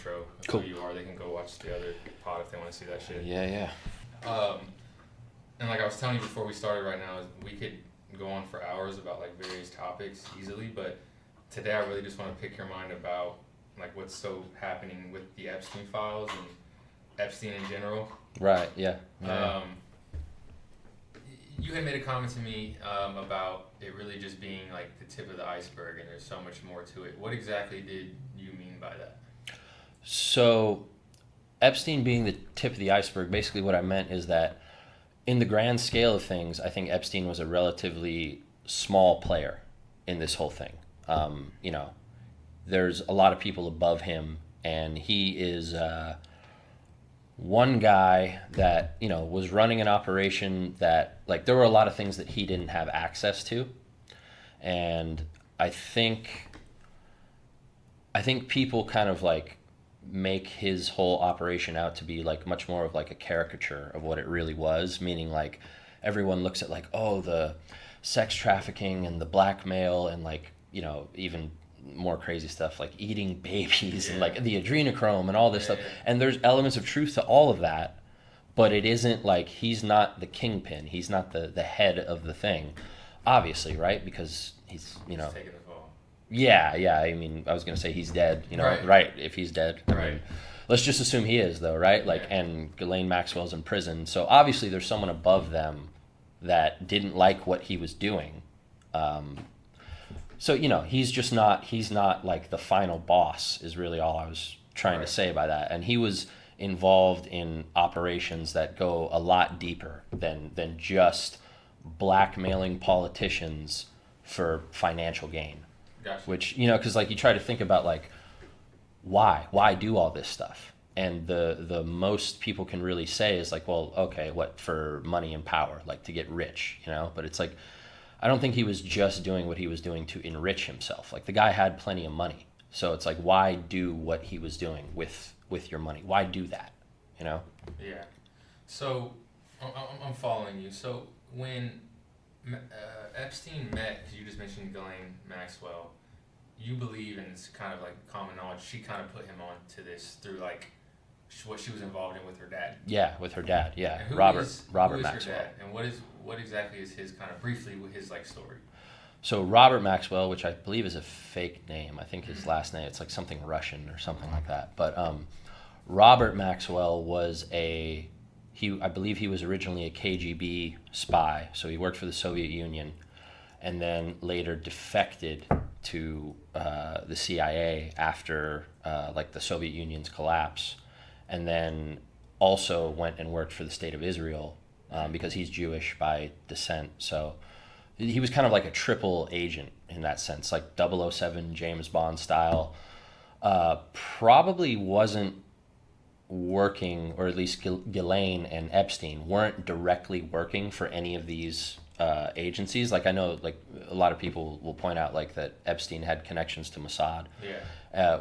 intro of Cool. who you are. They can go watch the other pod if they want to see that shit. Yeah. And like I was telling you before we started right now, we could go on for hours about like various topics easily, but today I really just want to pick your mind about like what's so happening with the Epstein files and Epstein in general. Right, yeah. You had made a comment to me about it really just being like the tip of the iceberg and there's so much more to it. What exactly did you mean by that? So, Epstein being the tip of the iceberg, basically what I meant is that in the grand scale of things, I think Epstein was a relatively small player in this whole thing. There's a lot of people above him, and he is one guy that, was running an operation that, like, there were a lot of things that he didn't have access to. And I think people kind of, like, make his whole operation out to be, like, much more of, like, a caricature of what it really was, meaning, like, everyone looks at, like, oh, the sex trafficking and the blackmail and, like, even more crazy stuff like eating babies and like the adrenochrome and all this stuff. And there's elements of truth to all of that, but it isn't like he's not the kingpin. He's not the head of the thing, obviously, right? Because he's, Taking the fall. Yeah. I mean, I was going to say he's dead, right? If he's dead. Right. I mean, let's just assume he is, though, right? Like, and Ghislaine Maxwell's in prison. So obviously there's someone above them that didn't like what he was doing. So, he's not like the final boss is really all I was trying to say by that. And he was involved in operations that go a lot deeper than just blackmailing politicians for financial gain. Gotcha. Which, because like you try to think about like, why do all this stuff? And the most people can really say is like, well, okay, what, for money and power, like to get rich, but it's like, I don't think he was just doing what he was doing to enrich himself. Like the guy had plenty of money. So it's like, why do what he was doing with your money? Why do that? Yeah. So I'm following you. So when Epstein met, because you just mentioned Ghislaine Maxwell, you believe, and it's kind of like common knowledge, she kind of put him on to this through like what she was involved in with her dad. Yeah, with her dad. Yeah, and Robert who is Maxwell. Her dad? And what exactly is his kind of briefly his like story? So Robert Maxwell, which I believe is a fake name, I think his last name, it's like something Russian or something like that. But Robert Maxwell was I believe he was originally a KGB spy. So he worked for the Soviet Union, and then later defected to the CIA after like the Soviet Union's collapse. And then also went and worked for the state of Israel because he's Jewish by descent. So he was kind of like a triple agent in that sense, like 007 James Bond style. Probably wasn't working, or at least Ghislaine and Epstein weren't directly working for any of these agencies. Like I know like a lot of people will point out like that Epstein had connections to Mossad,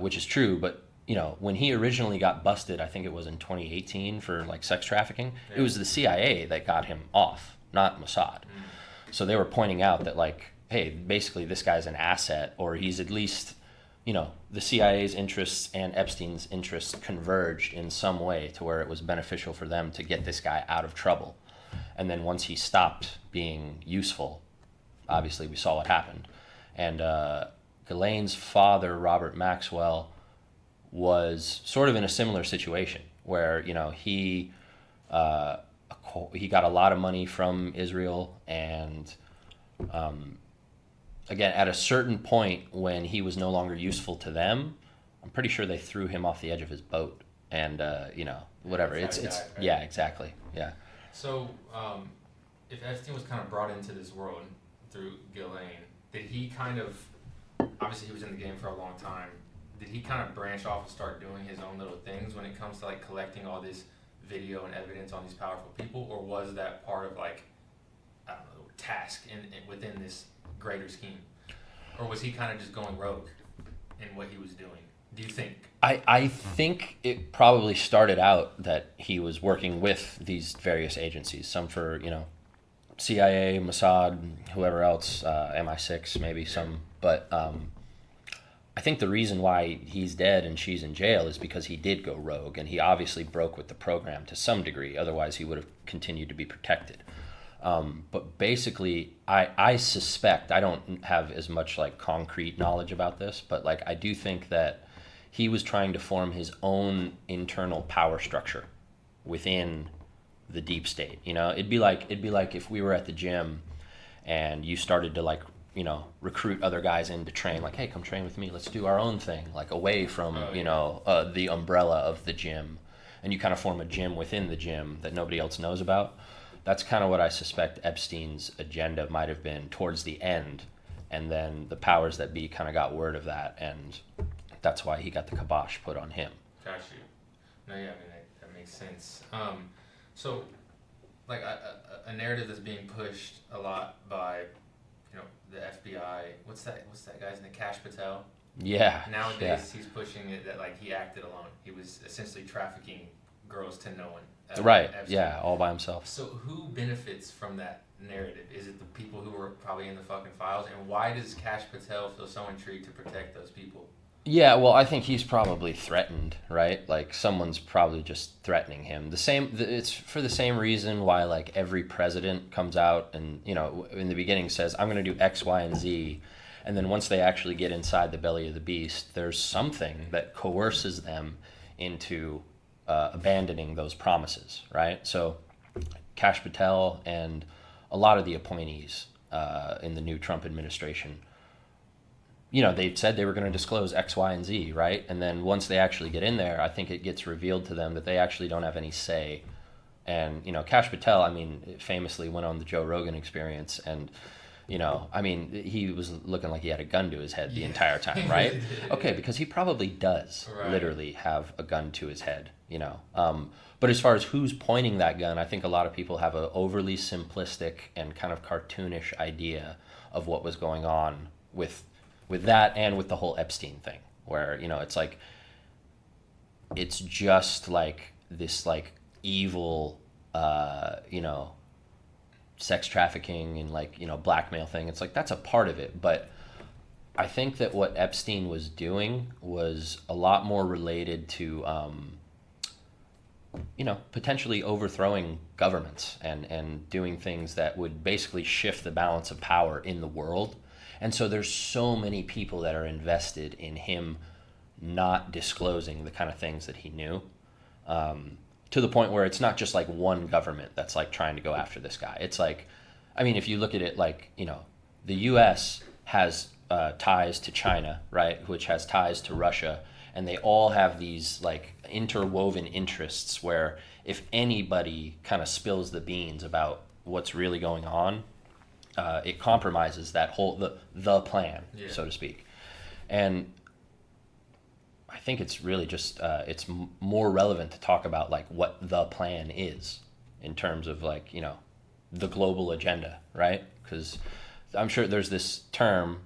which is true, but when he originally got busted, I think it was in 2018 for like sex trafficking, it was the CIA that got him off, not Mossad. So they were pointing out that like, hey, basically this guy's an asset, or he's at least, the CIA's interests and Epstein's interests converged in some way to where it was beneficial for them to get this guy out of trouble. And then once he stopped being useful, obviously we saw what happened. And Ghislaine's father, Robert Maxwell, was sort of in a similar situation where he got a lot of money from Israel, and again at a certain point when he was no longer useful to them, I'm pretty sure they threw him off the edge of his boat, and whatever. It's died, right? Yeah, exactly. Yeah. So if Epstein was kind of brought into this world through Ghislaine, did he kind of, obviously he was in the game for a long time, did he kind of branch off and start doing his own little things when it comes to like collecting all this video and evidence on these powerful people, or was that part of like, I don't know, task within this greater scheme, or was he kind of just going rogue in what he was doing? Do you think? I think it probably started out that he was working with these various agencies, some for CIA, Mossad, whoever else, MI6 maybe some, but I think the reason why he's dead and she's in jail is because he did go rogue, and he obviously broke with the program to some degree. Otherwise, he would have continued to be protected. But basically, I suspect, I don't have as much like concrete knowledge about this, but like I do think that he was trying to form his own internal power structure within the deep state. You know, it'd be like if we were at the gym and you started to like, you know, recruit other guys in to train, like, hey, come train with me, let's do our own thing, like away from the umbrella of the gym, and you kind of form a gym within the gym that nobody else knows about. That's kind of what I suspect Epstein's agenda might have been towards the end, and then the powers that be kind of got word of that, and that's why he got the kibosh put on him. Got you. No, yeah, I mean that makes sense. So, like a narrative that's being pushed a lot by, you know, the FBI. What's that guy's name? Cash Patel. Yeah. Nowadays, he's pushing it that like he acted alone. He was essentially trafficking girls to no one. Right. Epstein. Yeah. All by himself. So who benefits from that narrative? Is it the people who were probably in the fucking files? And why does Cash Patel feel so intrigued to protect those people? Yeah, well, I think he's probably threatened, right? Like someone's probably just threatening him. It's for the same reason why like every president comes out and, you know, in the beginning says, I'm going to do X, Y, and Z. And then once they actually get inside the belly of the beast, there's something that coerces them into abandoning those promises, right? So Kash Patel and a lot of the appointees in the new Trump administration, you know, they said they were going to disclose X, Y, and Z, right? And then once they actually get in there, I think it gets revealed to them that they actually don't have any say. And, you know, Kash Patel, I mean, famously went on the Joe Rogan Experience, and, you know, I mean, he was looking like he had a gun to his head the entire time, right? Okay, because he probably does literally have a gun to his head, you know. But as far as who's pointing that gun, I think a lot of people have an overly simplistic and kind of cartoonish idea of what was going on with that and with the whole Epstein thing, where, you know, it's like, it's just like this like evil, you know, sex trafficking and like, you know, blackmail thing. It's like, that's a part of it. But I think that what Epstein was doing was a lot more related to, you know, potentially overthrowing governments and doing things that would basically shift the balance of power in the world. And so there's so many people that are invested in him not disclosing the kind of things that he knew, to the point where it's not just like one government that's like trying to go after this guy. It's like, I mean, if you look at it like, you know, the U.S. has ties to China, right, which has ties to Russia, and they all have these like interwoven interests where if anybody kind of spills the beans about what's really going on, it compromises that whole the plan, so to speak. And I think it's really just it's more relevant to talk about like what the plan is in terms of like, you know, the global agenda, right? Because I'm sure there's this term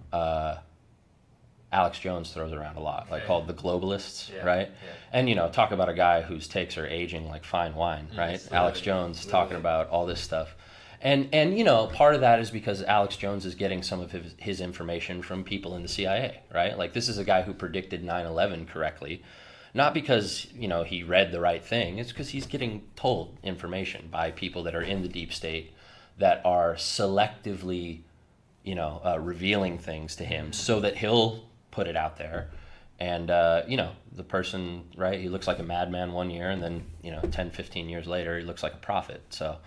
Alex Jones throws around a lot, like called the globalists, right? Yeah. And, you know, talk about a guy whose takes are aging like fine wine, right? Alex Jones talking about all this stuff. And you know, part of that is because Alex Jones is getting some of his information from people in the CIA, right? Like, this is a guy who predicted 9/11 correctly, not because, you know, he read the right thing. It's because he's getting told information by people that are in the deep state that are selectively, you know, revealing things to him so that he'll put it out there. And, you know, the person, right, he looks like a madman one year, and then, you know, 10, 15 years later, he looks like a prophet. So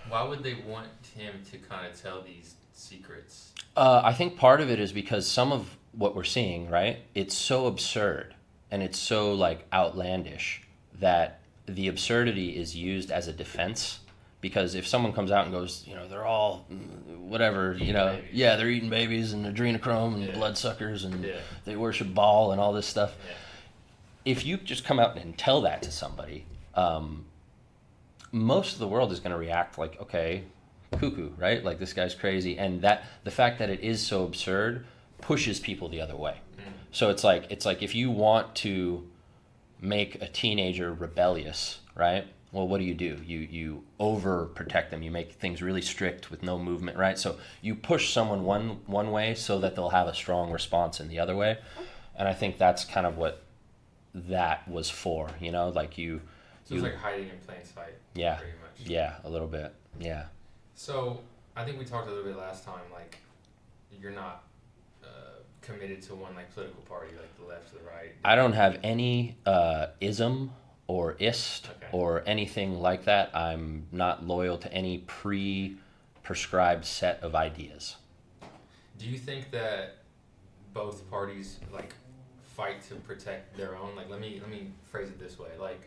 why would they want him to kind of tell these secrets? I think part of it is because some of what we're seeing, right, it's so absurd and it's so like outlandish that the absurdity is used as a defense. Because if someone comes out and goes, you know, they're all whatever, you know, babies. They're eating babies and adrenochrome and bloodsuckers and they worship Baal and all this stuff. Yeah. If you just come out and tell that to somebody, most of the world is going to react like, okay, cuckoo, right? Like, this guy's crazy. And that the fact that it is so absurd pushes people the other way. So it's like if you want to make a teenager rebellious, right? Well, what do? You overprotect them. You make things really strict with no movement, right? So you push someone one way so that they'll have a strong response in the other way. And I think that's kind of what that was for, you know, like So it's like hiding in plain sight. Yeah. Pretty much. Yeah, a little bit. Yeah. So I think we talked a little bit last time. Like, you're not committed to one like political party, like the left or the right. I don't have any ism or ist or anything like that. I'm not loyal to any pre-prescribed set of ideas. Do you think that both parties like fight to protect their own? Like, let me phrase it this way. Like,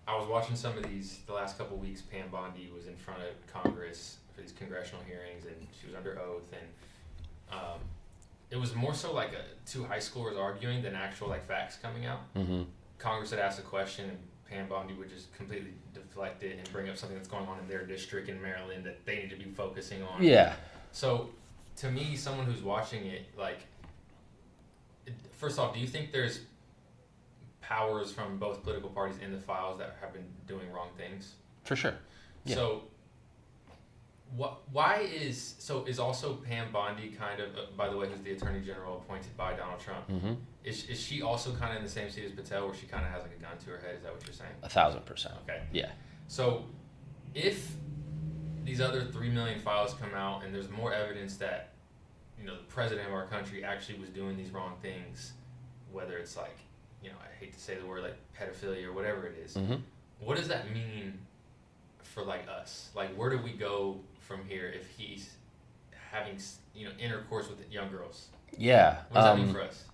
I was watching some of these the last couple of weeks. Pam Bondi was in front of Congress for these congressional hearings, and she was under oath, and it was more so like two high schoolers arguing than actual like facts coming out. Mm-hmm. Congress had asked a question, and Pam Bondi would just completely deflect it and bring up something that's going on in their district in Maryland that they need to be focusing on. Yeah. So, to me, someone who's watching it, like, first off, do you think there's powers from both political parties in the files that have been doing wrong things? For sure. Yeah. So, is also Pam Bondi kind of, by the way, who's the Attorney General appointed by Donald Trump? Mm-hmm. Is she also kind of in the same seat as Patel, where she kind of has like a gun to her head? Is that what you're saying? 1,000%. Okay. Yeah. So, if these other 3 million files come out and there's more evidence that, you know, the president of our country actually was doing these wrong things, whether it's like, you know, I hate to say the word like pedophilia or whatever it is, Mm-hmm. what does that mean for like us? Like, where do we go from here if he's having, you know, intercourse with young girls? Yeah. What does that mean for us?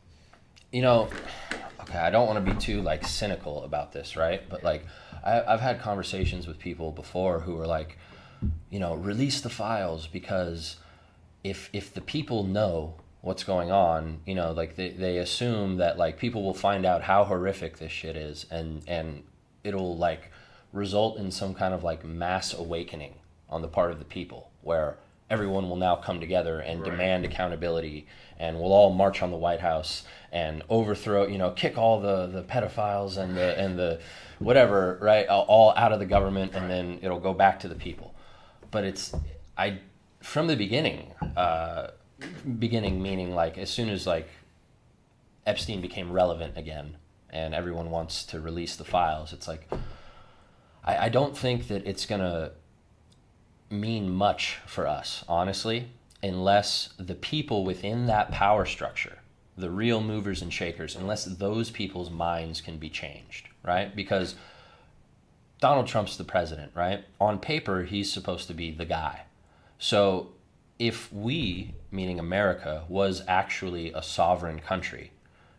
You know, okay, I don't want to be too like cynical about this, right? But like, I've had conversations with people before who are like, you know, release the files, because if the people know what's going on, you know, like they assume that like people will find out how horrific this shit is, and it'll like result in some kind of like mass awakening on the part of the people, where everyone will now come together and demand accountability, and we'll all march on the White House and overthrow, you know, kick all the pedophiles and the whatever, right, all out of the government, and then it'll go back to the people. But from the beginning meaning like as soon as like Epstein became relevant again and everyone wants to release the files, it's like I don't think that it's gonna mean much for us, honestly, unless the people within that power structure, the real movers and shakers, unless those people's minds can be changed, right? Because Donald Trump's the president, right? On paper, he's supposed to be the guy. So if we, meaning America, was actually a sovereign country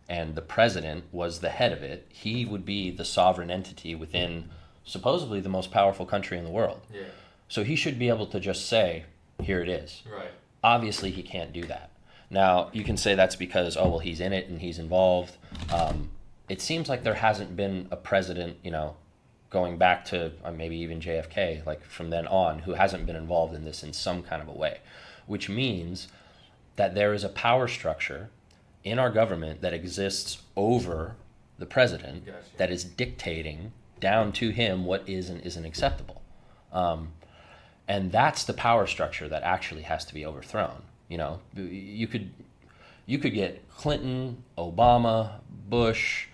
and the president was the head of it, he would be the sovereign entity within supposedly the most powerful country in the world. Yeah. So he should be able to just say, here it is. Right. Obviously, he can't do that. Now, you can say that's because, oh, well, he's in it and he's involved. It seems like there hasn't been a president, you know, going back to maybe even JFK, like from then on, who hasn't been involved in this in some kind of a way, which means that there is a power structure in our government that exists over the president. Gotcha. That is dictating down to him what is and isn't acceptable. And that's the power structure that actually has to be overthrown. You know, you could get Clinton, Obama, Bush,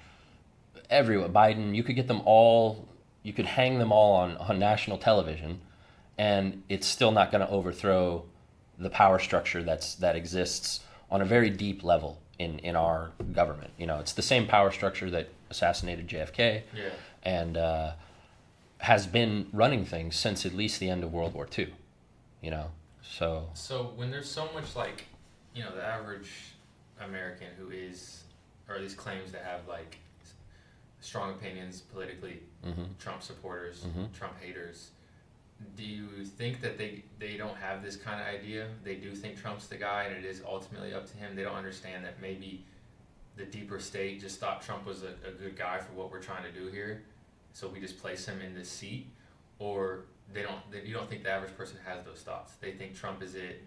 everyone, Biden, you could get them all, you could hang them all on national television, and it's still not going to overthrow the power structure that exists on a very deep level in our government. You know, it's the same power structure that assassinated JFK. Yeah. And has been running things since at least the end of World War II, you know, so. So when there's so much like, you know, the average American who is, or at least claims to have like strong opinions politically, Mm-hmm. Trump supporters, Mm-hmm. Trump haters, do you think that they don't have this kind of idea? They do think Trump's the guy and it is ultimately up to him. They don't understand that maybe the deeper state just thought Trump was a good guy for what we're trying to do here, so we just place him in this seat? Or you don't think the average person has those thoughts? They think Trump is it,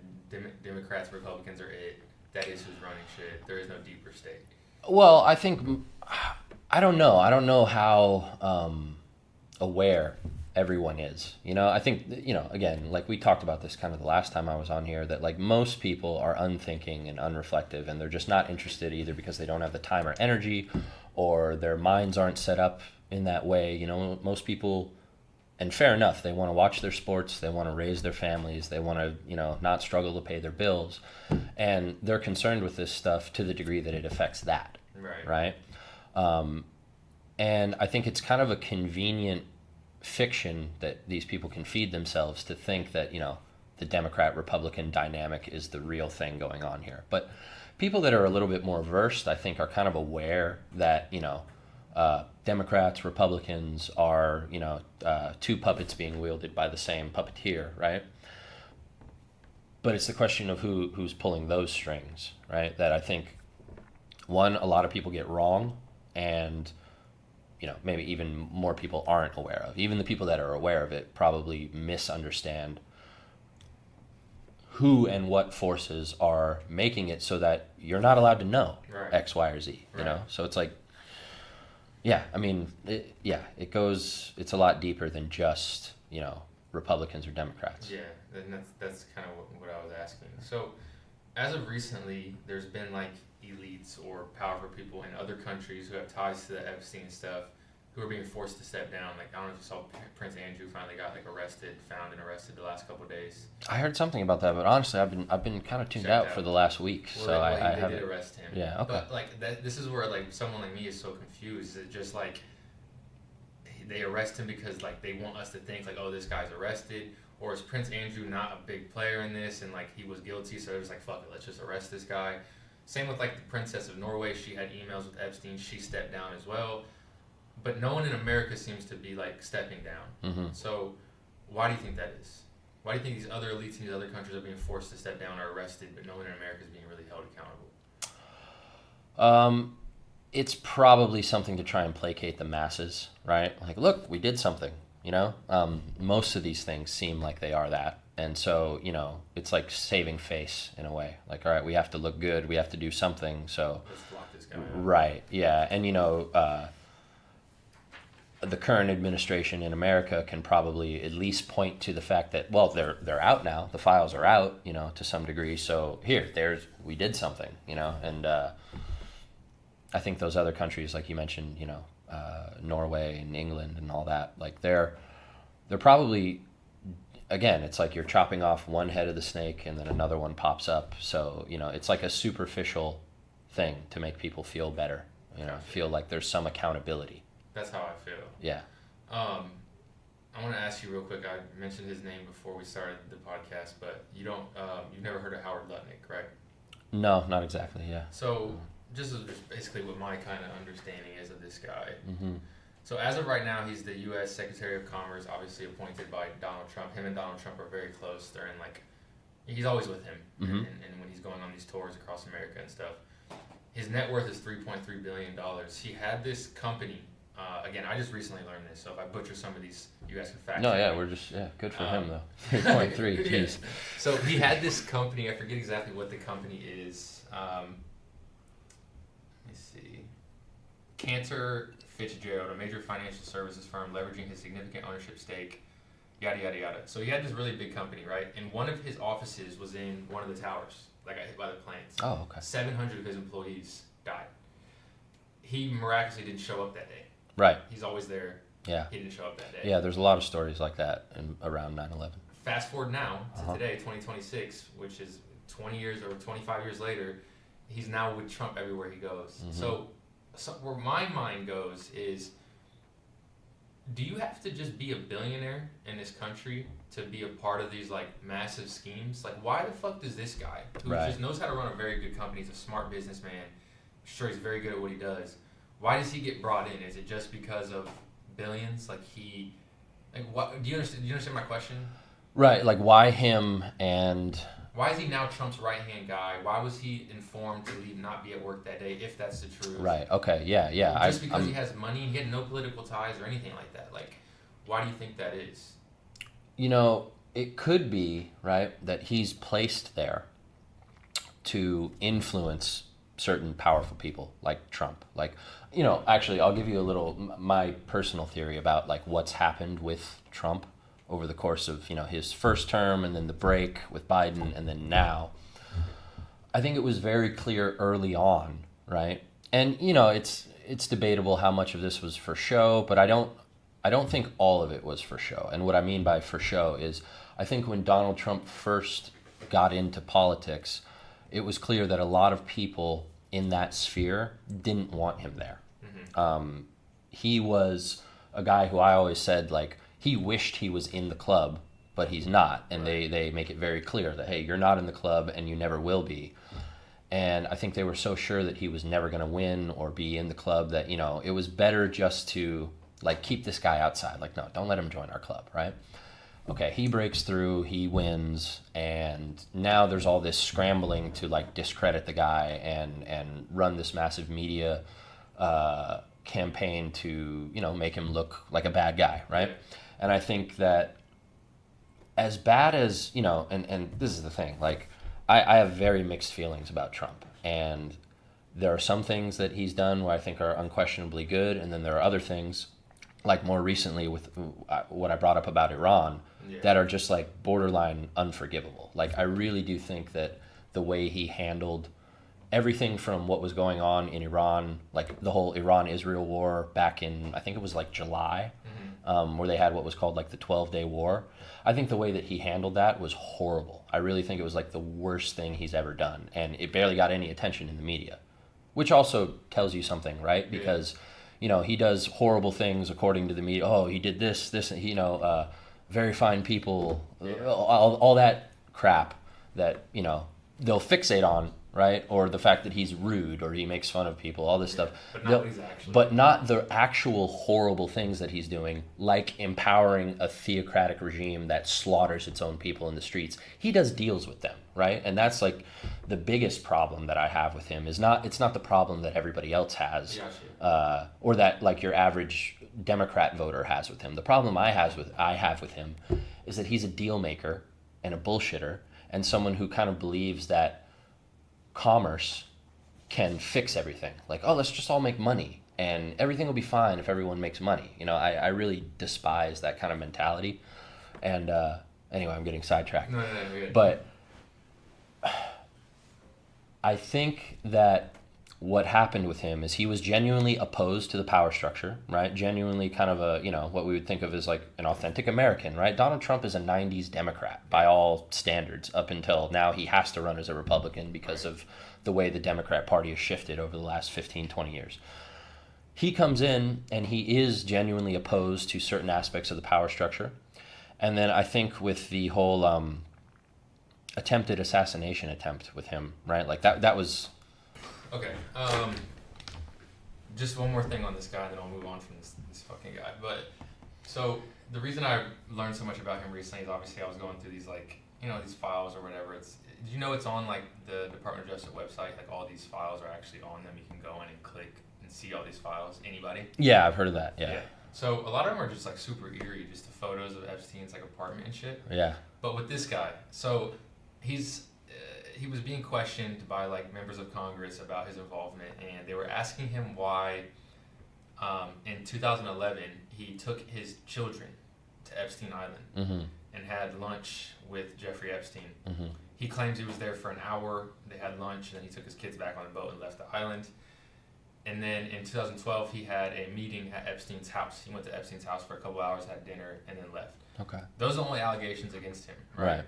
Democrats, Republicans are it, that is who's running shit, there is no deeper state. Well, I don't know how aware everyone is. I think, again, like we talked about this kind of the last time I was on here, that like most people are unthinking and unreflective, and they're just not interested either because they don't have the time or energy, or their minds aren't set up in that way. Most people, and fair enough, they want to watch their sports, they want to raise their families, they want to, not struggle to pay their bills, and they're concerned with this stuff to the degree that it affects that. Right? And I think it's kind of a convenient fiction that these people can feed themselves to think that, the Democrat-Republican dynamic is the real thing going on here. But people that are a little bit more versed, I think, are kind of aware that, Democrats, Republicans are, two puppets being wielded by the same puppeteer, right? But it's the question of who's pulling those strings, right? That I think, one, a lot of people get wrong, and maybe even more people aren't aware of. Even the people that are aware of it probably misunderstand who and what forces are making it so that you're not allowed to know X, Y, or Z. So it's like, it's a lot deeper than just Republicans or Democrats. Yeah, and that's kind of what I was asking. So, as of recently, there's been like elites or powerful people in other countries who have ties to the Epstein stuff, who are being forced to step down. Like, I don't know if you saw Prince Andrew finally got found and arrested the last couple of days. I heard something about that, but honestly, I've been kind of tuned out for the last week, well, I they haven't. did arrest him. Yeah, okay. But like this is where like someone like me is so confused. It's just like they arrest him because like they want us to think like, oh, this guy's arrested, or is Prince Andrew not a big player in this and like he was guilty, so it was like, fuck it, let's just arrest this guy. Same with like the Princess of Norway. She had emails with Epstein. She stepped down as well. But no one in America seems to be like stepping down. Mm-hmm. So why do you think that is? Why do you think these other elites in these other countries are being forced to step down or arrested, but no one in America is being really held accountable? It's probably something to try and placate the masses, right? Like, look, we did something, Most of these things seem like they are that. And so, it's like saving face in a way. Like, all right, we have to look good. We have to do something. So, let's block this guy out. Right, yeah. And, the current administration in America can probably at least point to the fact that, well, they're out now. The files are out, to some degree. So we did something, and I think those other countries, like you mentioned, Norway and England and all that, like they're probably, again, it's like you're chopping off one head of the snake and then another one pops up. So, it's like a superficial thing to make people feel better, feel like there's some accountability. That's how I feel. Yeah. I want to ask you real quick. I mentioned his name before we started the podcast, but you've never heard of Howard Lutnick, right? No, not exactly. Yeah. So just basically what my kind of understanding is of this guy. Mm-hmm. So as of right now, he's the U.S. Secretary of Commerce, obviously appointed by Donald Trump. Him and Donald Trump are very close. They're in he's always with him, mm-hmm. and when he's going on these tours across America and stuff. His net worth is $3.3 billion. He had this company. Again, I just recently learned this, so if I butcher some of these, you guys can fact check. No, yeah, we're just, good for him, though. 3.3, jeez. So he had this company, I forget exactly what the company is. Let me see. Cantor Fitzgerald, a major financial services firm, leveraging his significant ownership stake, yada, yada, yada. So he had this really big company, right? And one of his offices was in one of the towers, got hit by the planes. Oh, okay. 700 of his employees died. He miraculously didn't show up that day. Right. He's always there. Yeah. He didn't show up that day. Yeah, there's a lot of stories like that around 9/11. Fast forward now to today, 2026, which is 20 years or 25 years later, he's now with Trump everywhere he goes. Mm-hmm. So where my mind goes is, do you have to just be a billionaire in this country to be a part of these massive schemes? Why the fuck does this guy, who just knows how to run a very good company, he's a smart businessman, I'm sure he's very good at what he does, why does he get brought in? Is it just because of billions? What do you understand my question? Right, why him, and why is he now Trump's right-hand guy? Why was he informed to not be at work that day, if that's the truth? Right, okay, yeah. Just because he has money and he had no political ties or anything like that. Why do you think that is? It could be, right, that he's placed there to influence certain powerful people like Trump. Like, actually, I'll give you a little my personal theory about like what's happened with Trump over the course of his first term and then the break with Biden and then now. I think it was very clear early on, right? And it's debatable how much of this was for show, but I don't think all of it was for show. And what I mean by for show is I think when Donald Trump first got into politics, it was clear that a lot of people in that sphere didn't want him there. He was a guy who I always said, like, he wished he was in the club, but he's not. And they make it very clear that, hey, you're not in the club and you never will be. And I think they were so sure that he was never going to win or be in the club that, it was better just to, like, keep this guy outside. Like, no, don't let him join our club, right? Okay, he breaks through, he wins, and now there's all this scrambling to, like, discredit the guy and run this massive media campaign to, make him look like a bad guy, right? And I think that as bad as, and this is the thing, like, I have very mixed feelings about Trump. And there are some things that he's done where I think are unquestionably good, and then there are other things, like more recently with what I brought up about Iran, that are just like borderline unforgivable. Like, I really do think that the way he handled everything from what was going on in Iran, like the whole Iran-Israel war back in, I think it was like July, where they had what was called like the 12-day war. I think the way that he handled that was horrible. I really think it was like the worst thing he's ever done. And it barely got any attention in the media, which also tells you something, right? Because, he does horrible things according to the media. Oh, he did this, very fine people, all that crap that, they'll fixate on, right? Or the fact that he's rude or he makes fun of people, all this stuff. But not the actual horrible things that he's doing, like empowering a theocratic regime that slaughters its own people in the streets. He does deals with them, right? And that's like the biggest problem that I have with him. It's not the problem that everybody else has, or that like your average Democrat voter has with him. The problem I have with him is that he's a deal maker and a bullshitter and someone who kind of believes that commerce can fix everything. Like, oh, let's just all make money and everything will be fine if everyone makes money. I really despise that kind of mentality. And anyway, I'm getting sidetracked. No, you're good. But I think that what happened with him is he was genuinely opposed to the power structure, right? Genuinely kind of a, what we would think of as like an authentic American, right? Donald Trump is a 90s Democrat by all standards up until now. He has to run as a Republican because of the way the Democrat Party has shifted over the last 15, 20 years. He comes in and he is genuinely opposed to certain aspects of the power structure. And then I think with the whole attempted assassination attempt with him, right? Like that was... Okay, just one more thing on this guy, then I'll move on from this fucking guy. But, so, the reason I learned so much about him recently is obviously I was going through these, like, these files or whatever. Did you know it's on, like, the Department of Justice website? Like, all these files are actually on them. You can go in and click and see all these files. Anybody? Yeah, I've heard of that, yeah. So, a lot of them are just, like, super eerie, just the photos of Epstein's, like, apartment and shit. Yeah. But with this guy, so, he was being questioned by like members of Congress about his involvement, and they were asking him why in 2011 he took his children to Epstein Island and had lunch with Jeffrey Epstein. He claims he was there for an hour, they had lunch, and then he took his kids back on the boat and left the island. And then in 2012 he had a meeting at Epstein's house. He went to Epstein's house for a couple hours, had dinner, and then left. Okay. Those are the only allegations against him, right?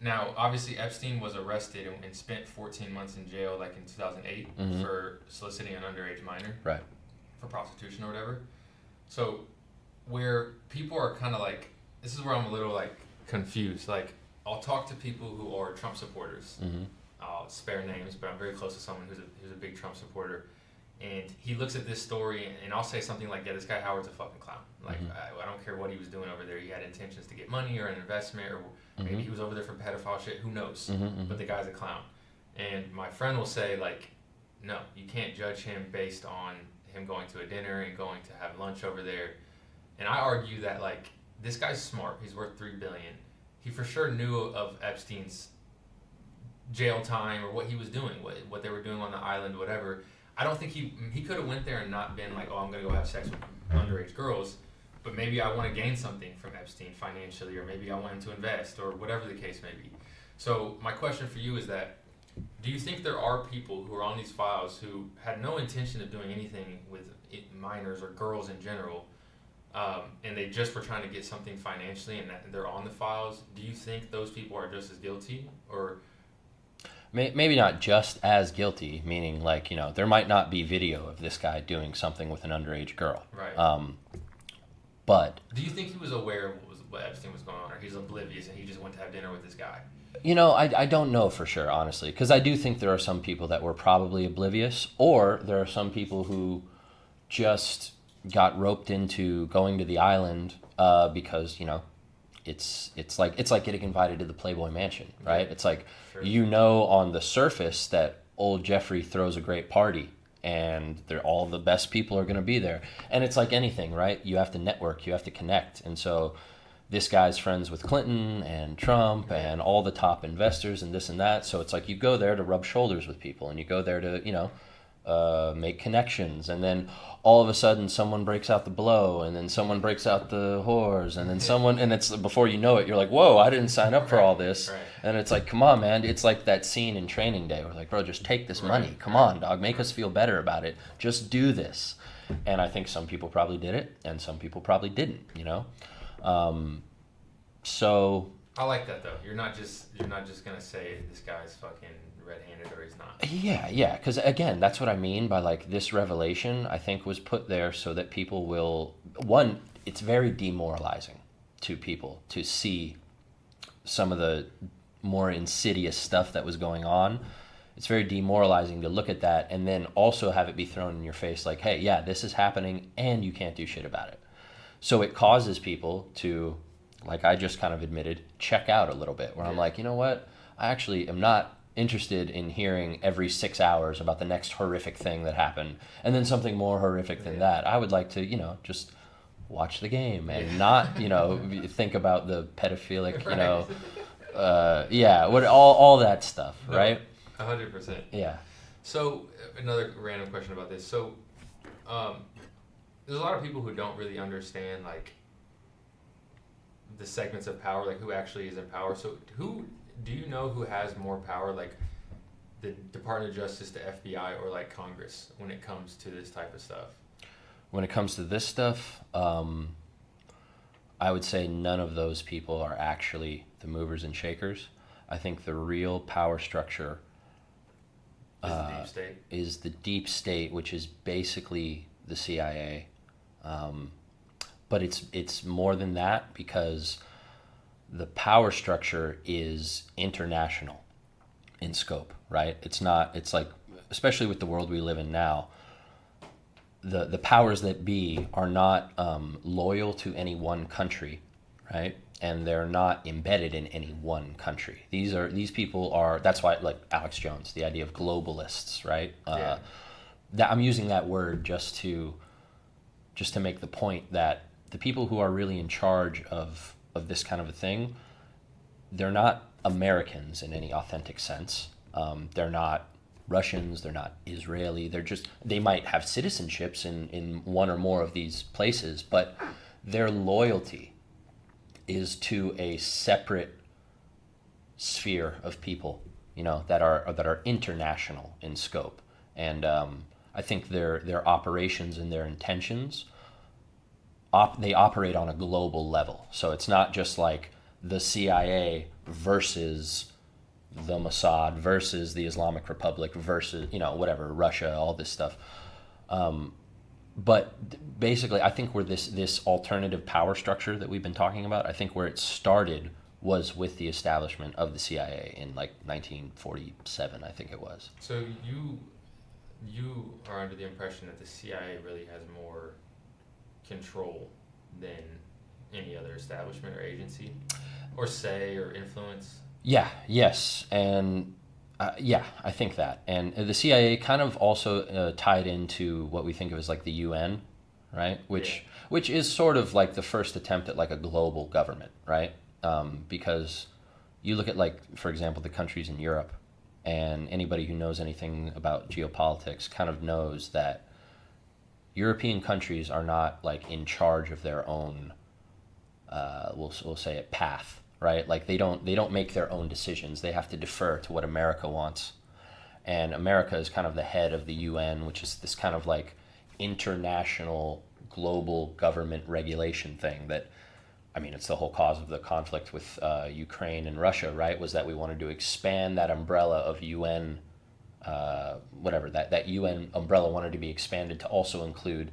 Now, obviously, Epstein was arrested and spent 14 months in jail, like in 2008, for soliciting an underage minor, for prostitution or whatever. So, where people are kind of like, this is where I'm a little like confused. Like, I'll talk to people who are Trump supporters. I'll spare names, but I'm very close to someone who's a big Trump supporter. And he looks at this story, and I'll say something like, yeah, this guy Howard's a fucking clown. Like, I don't care what he was doing over there. He had intentions to get money or an investment, or maybe he was over there for pedophile shit. Who knows? But the guy's a clown. And my friend will say, like, no, you can't judge him based on him going to a dinner and going to have lunch over there. And I argue that, like, this guy's smart. He's worth $3 billion. He for sure knew of Epstein's jail time or what he was doing, what they were doing on the island, whatever. I don't think he could have went there and not been like, oh, I'm gonna go have sex with underage girls, but maybe I want to gain something from Epstein financially, or maybe I want him to invest, or whatever the case may be. So my question for you is that, do you think there are people who are on these files who had no intention of doing anything with minors or girls in general, and they just were trying to get something financially, and that they're on the files? Do you think those people are just as guilty, or Maybe not just as guilty, meaning like, there might not be video of this guy doing something with an underage girl. right? But, Do you think he was aware of what Epstein was going on, or he's oblivious and he just went to have dinner with this guy? I don't know for sure, honestly, because I do think there are some people that were probably oblivious, or there are some people who just got roped into going to the island because, it's like getting invited to the Playboy Mansion, right? It's like, Sure. on the surface that old Jeffrey throws a great party and all the best people are going to be there. And it's like anything, right? You have to network, you have to connect. And so this guy's friends with Clinton and Trump and all the top investors and this and that. So it's like you go there to rub shoulders with people, and you go there to, make connections, and then all of a sudden someone breaks out the blow, and then someone breaks out the whores, and then someone, and it's before you know it, you're like, whoa, I didn't sign up for all this. Right. And it's like, come on, man. It's like that scene in Training Day where like, bro, just take this money. Come on, dog. Make us feel better about it. Just do this. And I think some people probably did it, and some people probably didn't. So I like that though. You're not just gonna say this guy's fucking red-handed or he's not. yeah, because again, that's what I mean by like this revelation. I think was put there so that people will, one, it's very demoralizing to people to see some of the more insidious stuff that was going on. It's very demoralizing to look at that and then also have it be thrown in your face like, hey, yeah, this is happening and you can't do shit about it. So it causes people to, like I just kind of admitted, check out a little bit, where I'm like, you know what? I actually am not interested in hearing every 6 hours about the next horrific thing that happened and then something more horrific than that. I would like to, just watch the game and not, think about the pedophilic, all that stuff, right? 100%. Yeah. So another random question about this. So there's a lot of people who don't really understand like the segments of power, like who actually is in power. So who do you know who has more power, like the Department of Justice, the FBI, or like Congress when it comes to this type of stuff? When it comes to this stuff, I would say none of those people are actually the movers and shakers. I think the real power structure The deep state. is the deep state, which is basically the CIA. But it's more than that, because the power structure is international in scope, right? It's like, especially with the world we live in now, the powers that be are not loyal to any one country, right? And they're not embedded in any one country. These people are, that's why, like Alex Jones, the idea of globalists, right? Yeah. That I'm using that word just to make the point that the people who are really in charge of this kind of a thing, they're not Americans in any authentic sense. They're not Russians, they're not Israeli, they might have citizenships in one or more of these places, but their loyalty is to a separate sphere of people, that are international in scope. And I think their operations and their intentions, they operate on a global level. So it's not just like the CIA versus the Mossad versus the Islamic Republic versus, whatever, Russia, all this stuff. But basically, I think where this alternative power structure that we've been talking about, I think where it started was with the establishment of the CIA in like 1947, I think it was. So you are under the impression that the CIA really has more control than any other establishment or agency, or say, or influence? Yeah, yes, and I think that. And the CIA kind of also tied into what we think of as like the UN, right? Which is sort of like the first attempt at like a global government, right? Because you look at, like, for example, the countries in Europe, And anybody who knows anything about geopolitics kind of knows that European countries are not like in charge of their own, we'll say it, path, right? Like they don't make their own decisions. They have to defer to what America wants. And America is kind of the head of the UN, which is this kind of like international global government regulation thing that, I mean, it's the whole cause of the conflict with Ukraine and Russia, right? Was that we wanted to expand that umbrella of UN, that UN umbrella wanted to be expanded to also include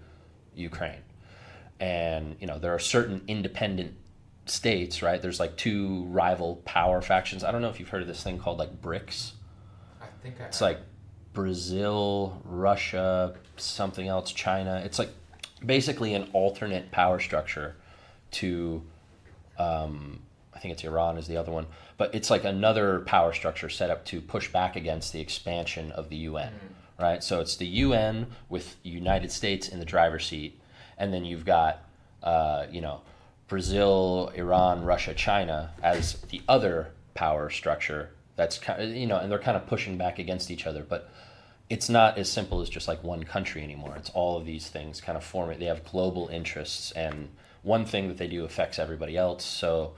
Ukraine. And, there are certain independent states, right? There's like two rival power factions. I don't know if you've heard of this thing called like BRICS. I think It's like Brazil, Russia, something else, China. It's like basically an alternate power structure to, I think it's Iran is the other one, but it's like another power structure set up to push back against the expansion of the UN, right? So it's the UN with United States in the driver's seat, and then you've got, Brazil, Iran, Russia, China as the other power structure. That's kind of, and they're kind of pushing back against each other, but it's not as simple as just like one country anymore. It's all of these things kind of form it. They have global interests, and one thing that they do affects everybody else. So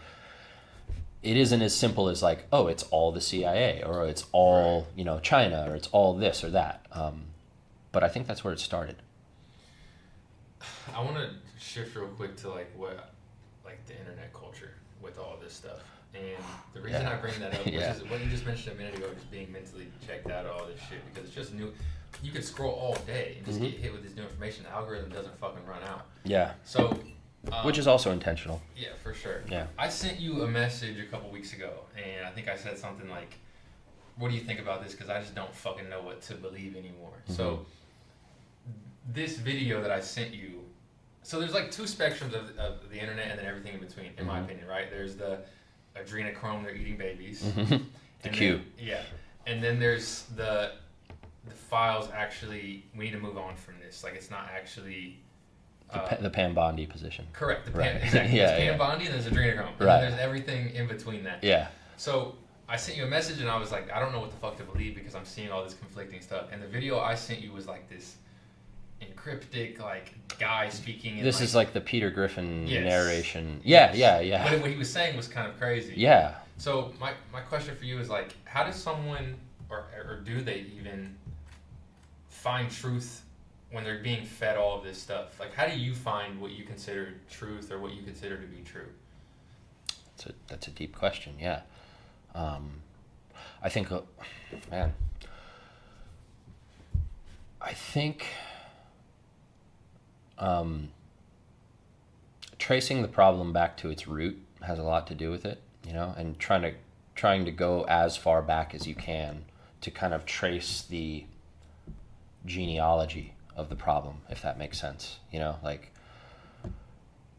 it isn't as simple as like, oh, it's all the CIA, or it's all, China, or it's all this or that. But I think that's where it started. I want to shift real quick to like the internet culture with all this stuff. And the reason I bring that up, which is what you just mentioned a minute ago, just being mentally checked out of all this shit, because it's just new. You could scroll all day and just get hit with this new information. The algorithm doesn't fucking run out. Yeah. So. Which is also intentional. Yeah, for sure. Yeah. I sent you a message a couple weeks ago, and I think I said something like, what do you think about this? Because I just don't fucking know what to believe anymore. Mm-hmm. So this video that I sent you, so there's like two spectrums of the internet and then everything in between, in my opinion, right? There's the adrenochrome, they're eating babies. The Q. Yeah. And then there's the files actually, we need to move on from this. Like, it's not actually... the Pam Bondi position. Correct. Right. Exactly. Yeah, There's Pam Bondi and there's adrenochrome. And right. then there's everything in between that. Yeah. So I sent you a message and I was like, I don't know what the fuck to believe because I'm seeing all this conflicting stuff. And the video I sent you was like this encryptic, like, guy speaking. This is like the Peter Griffin yes. narration. Yeah. But what he was saying was kind of crazy. Yeah. So my question for you is like, how does someone, or do they even find truth when they're being fed all of this stuff? Like, how do you find what you consider truth or what you consider to be true? That's a deep question, yeah. I think, tracing the problem back to its root has a lot to do with it, and trying to go as far back as you can to kind of trace the genealogy of the problem, if that makes sense. Like,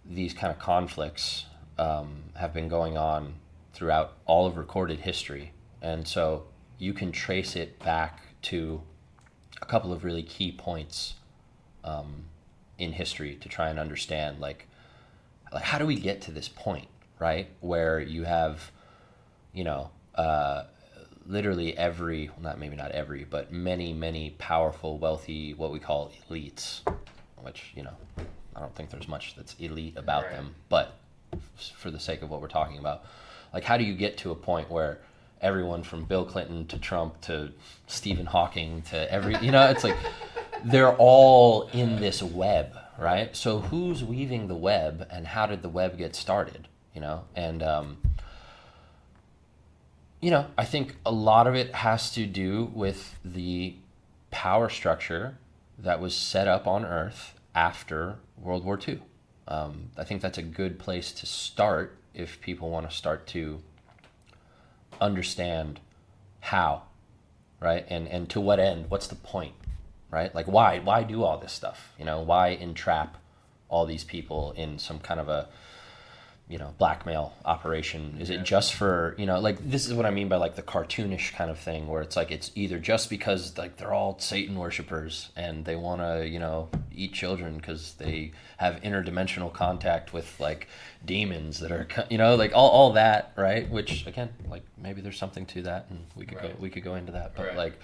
these kind of conflicts have been going on throughout all of recorded history, and so you can trace it back to a couple of really key points in history to try and understand, like how do we get to this point, right, where you have literally every, well, not every, but many powerful, wealthy, what we call elites, which, I don't think there's much that's elite about right. them, but for the sake of what we're talking about, like, how do you get to a point where everyone from Bill Clinton to Trump to Stephen Hawking to every, it's like they're all in this web, right? So who's weaving the web and how did the web get started, And, I think a lot of it has to do with the power structure that was set up on Earth after World War II. I think that's a good place to start if people want to start to understand how, right? And to what end, what's the point, right? Like, why do all this stuff? Why entrap all these people in some kind of a blackmail operation? Is it just for, like, this is what I mean by like the cartoonish kind of thing where it's like it's either just because like they're all Satan worshipers and they want to, eat children because they have interdimensional contact with like demons that are, like all that, right? Which again, like maybe there's something to that, and we could go into that, but like,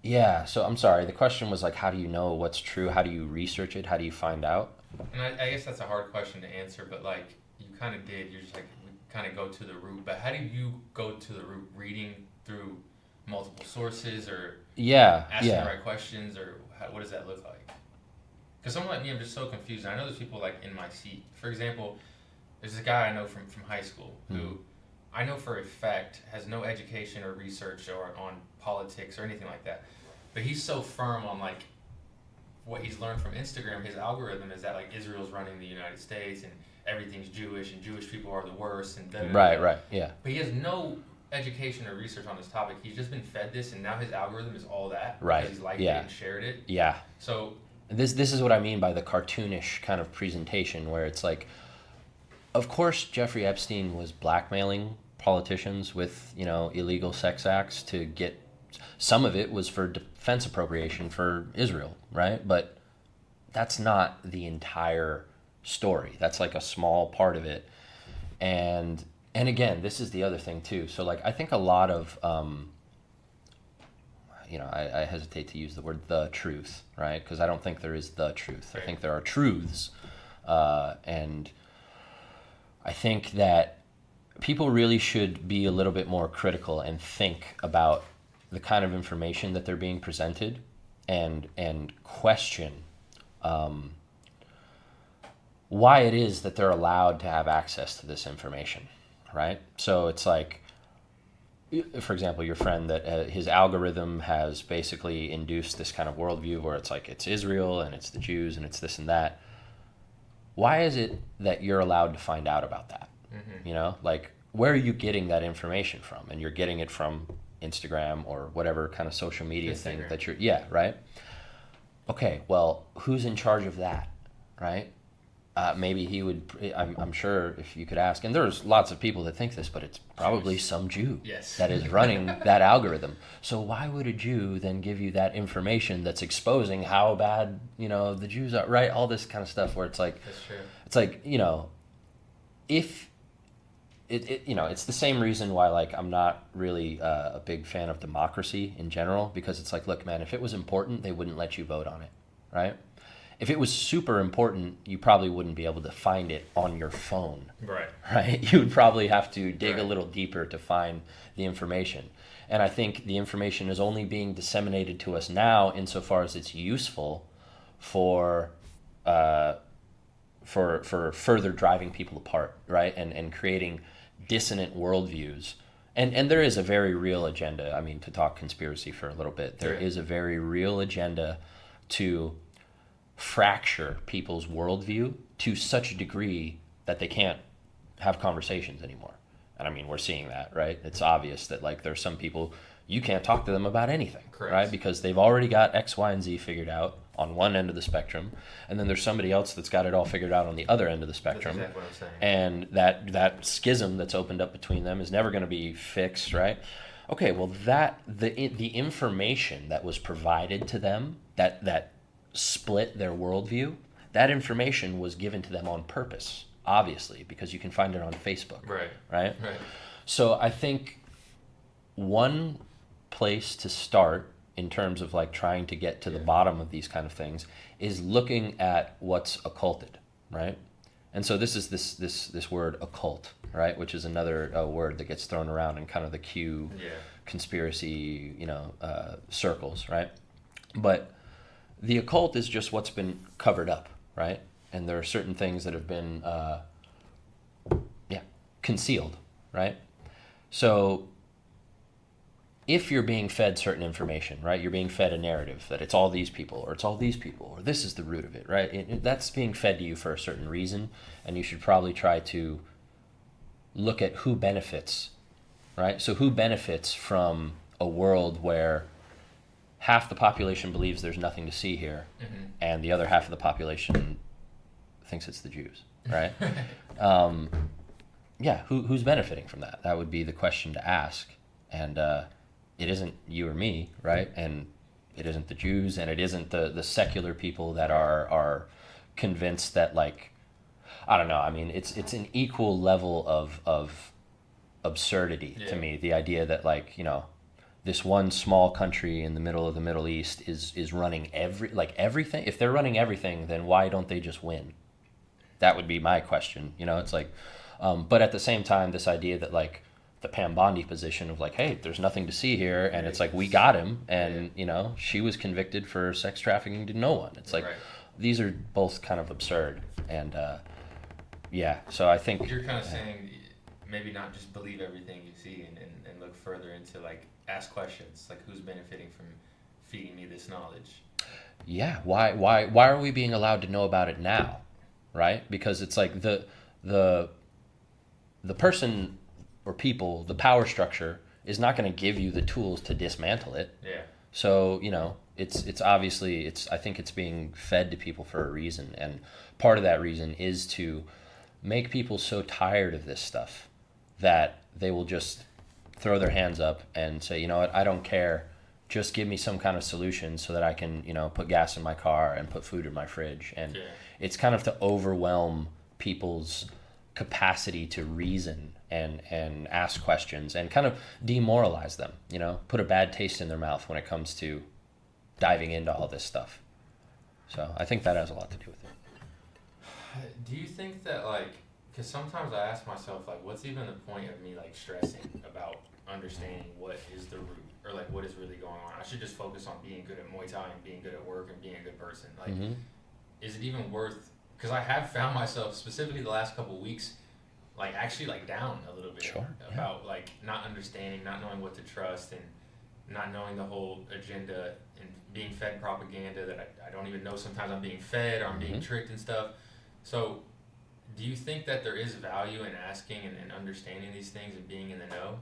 yeah. So I'm sorry. The question was like, how do you know what's true? How do you research it? How do you find out? And I guess that's a hard question to answer, but like you kind of did. You're just like we kind of go to the root. But how do you go to the root? Reading through multiple sources, or asking the right questions, or what does that look like? Because someone like me, I'm just so confused. I know there's people like in my seat. For example, there's a guy I know from high school who I know for a fact has no education or research or on politics or anything like that. But he's so firm on like what he's learned from Instagram. His algorithm is that like Israel's running the United States and everything's Jewish and Jewish people are the worst and Right, yeah. But he has no education or research on this topic. He's just been fed this, and now his algorithm is all that right. because he's liked it and shared it. Yeah. So this is what I mean by the cartoonish kind of presentation, where it's like, of course Jeffrey Epstein was blackmailing politicians with illegal sex acts to get. Some of it was for defense appropriation for Israel, right? But that's not the entire story. That's like a small part of it. And again, this is the other thing too. So like I think a lot of I hesitate to use the word the truth, right? Because I don't think there is the truth. I think there are truths. And I think that people really should be a little bit more critical and think about the kind of information that they're being presented and question why it is that they're allowed to have access to this information, right? So it's like, for example, your friend that his algorithm has basically induced this kind of worldview where it's like it's Israel and it's the Jews and it's this and that. Why is it that you're allowed to find out about that? Like, where are you getting that information from? And you're getting it from Instagram or whatever kind of social media thing that you're, right? Okay, well, who's in charge of that, right? Maybe he would, I'm sure if you could ask, and there's lots of people that think this, but it's probably some Jew that is running that algorithm. So why would a Jew then give you that information that's exposing how bad, the Jews are, right? All this kind of stuff where it's like, that's true. It's like, if it's the same reason why like I'm not really a big fan of democracy in general, because it's like, look, man, if it was important, they wouldn't let you vote on it, right? If it was super important, you probably wouldn't be able to find it on your phone. Right? You would probably have to dig a little deeper to find the information. And I think the information is only being disseminated to us now insofar as it's useful for further driving people apart, right? And creating dissonant worldviews. And there is a very real agenda. I mean, to talk conspiracy for a little bit, there is a very real agenda to fracture people's worldview to such a degree that they can't have conversations anymore. And I mean, we're seeing that, right? It's obvious that like there's some people you can't talk to them about anything, right? Because they've already got X, Y, and Z figured out on one end of the spectrum, and then there's somebody else that's got it all figured out on the other end of the spectrum. That's exactly what I'm saying. And that schism that's opened up between them is never going to be fixed, right? Okay, well the information that was provided to them that split their worldview, that information was given to them on purpose, obviously, because you can find it on Facebook. Right? So I think one place to start in terms of like trying to get to the bottom of these kind of things is looking at what's occulted, right? And so this is this word occult, right, which is another word that gets thrown around in kind of the Q conspiracy, circles, right? But the occult is just what's been covered up, right? And there are certain things that have been concealed, right? So if you're being fed certain information, right, you're being fed a narrative that it's all these people or it's all these people or this is the root of it, right? That's being fed to you for a certain reason, and you should probably try to look at who benefits, right? So who benefits from a world where half the population believes there's nothing to see here, and the other half of the population thinks it's the Jews, right? um, yeah, who's benefiting from that? That would be the question to ask. And it isn't you or me, right? And it isn't the Jews, and it isn't the secular people that are convinced that, like, I don't know. I mean, it's an equal level of absurdity to me. The idea that, like, this one small country in the middle of the Middle East is running everything. If they're running everything, then why don't they just win? That would be my question. It's like, but at the same time, this idea that, like, the Pam Bondi position of, like, hey, there's nothing to see here, and it's like, we got him, and she was convicted for sex trafficking to no one. It's like, these are both kind of absurd, and so I think you're kind of saying maybe not just believe everything you see, and look further into, like, ask questions, like, who's benefiting from feeding me this knowledge? Yeah, why are we being allowed to know about it now, right? Because it's like the person or people, the power structure is not going to give you the tools to dismantle it. Yeah. So, it's obviously, I think it's being fed to people for a reason. And part of that reason is to make people so tired of this stuff that they will just throw their hands up and say, you know what, I don't care. Just give me some kind of solution so that I can, put gas in my car and put food in my fridge. And it's kind of to overwhelm people's capacity to reason and ask questions and kind of demoralize them, put a bad taste in their mouth when it comes to diving into all this stuff. So I think that has a lot to do with it. Do you think that, like, because sometimes I ask myself, like, what's even the point of me, like, stressing about understanding what is the root, or, like, what is really going on? I should just focus on being good at Muay Thai and being good at work and being a good person. Like, is it even worth, because I have found myself, specifically the last couple of weeks, like, actually, like, down a little bit about like, not understanding, not knowing what to trust, and not knowing the whole agenda, and being fed propaganda that I don't even know. Sometimes I'm being fed, or I'm being tricked and stuff. So do you think that there is value in asking and understanding these things and being in the know?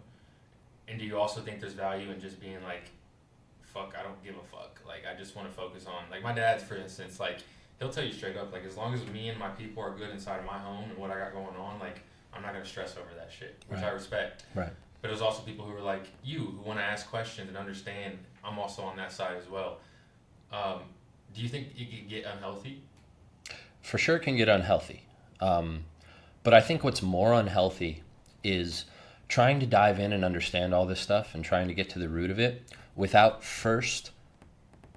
And do you also think there's value in just being like, fuck, I don't give a fuck. Like, I just want to focus on, like, my dad's, for instance, like, he'll tell you straight up, like, as long as me and my people are good inside of my home and what I got going on, like, I'm not going to stress over that shit, which I respect. Right. But there's also people who are like you, who want to ask questions and understand. I'm also on that side as well. Do you think it could get unhealthy? For sure it can get unhealthy. But I think what's more unhealthy is trying to dive in and understand all this stuff and trying to get to the root of it without first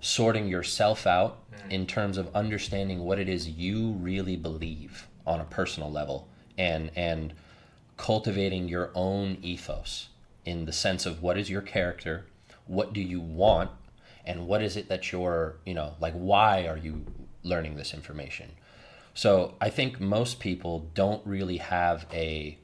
sorting yourself out in terms of understanding what it is you really believe on a personal level, and cultivating your own ethos in the sense of what is your character, what do you want, and what is it that you're, like, why are you learning this information? So I think most people don't really have a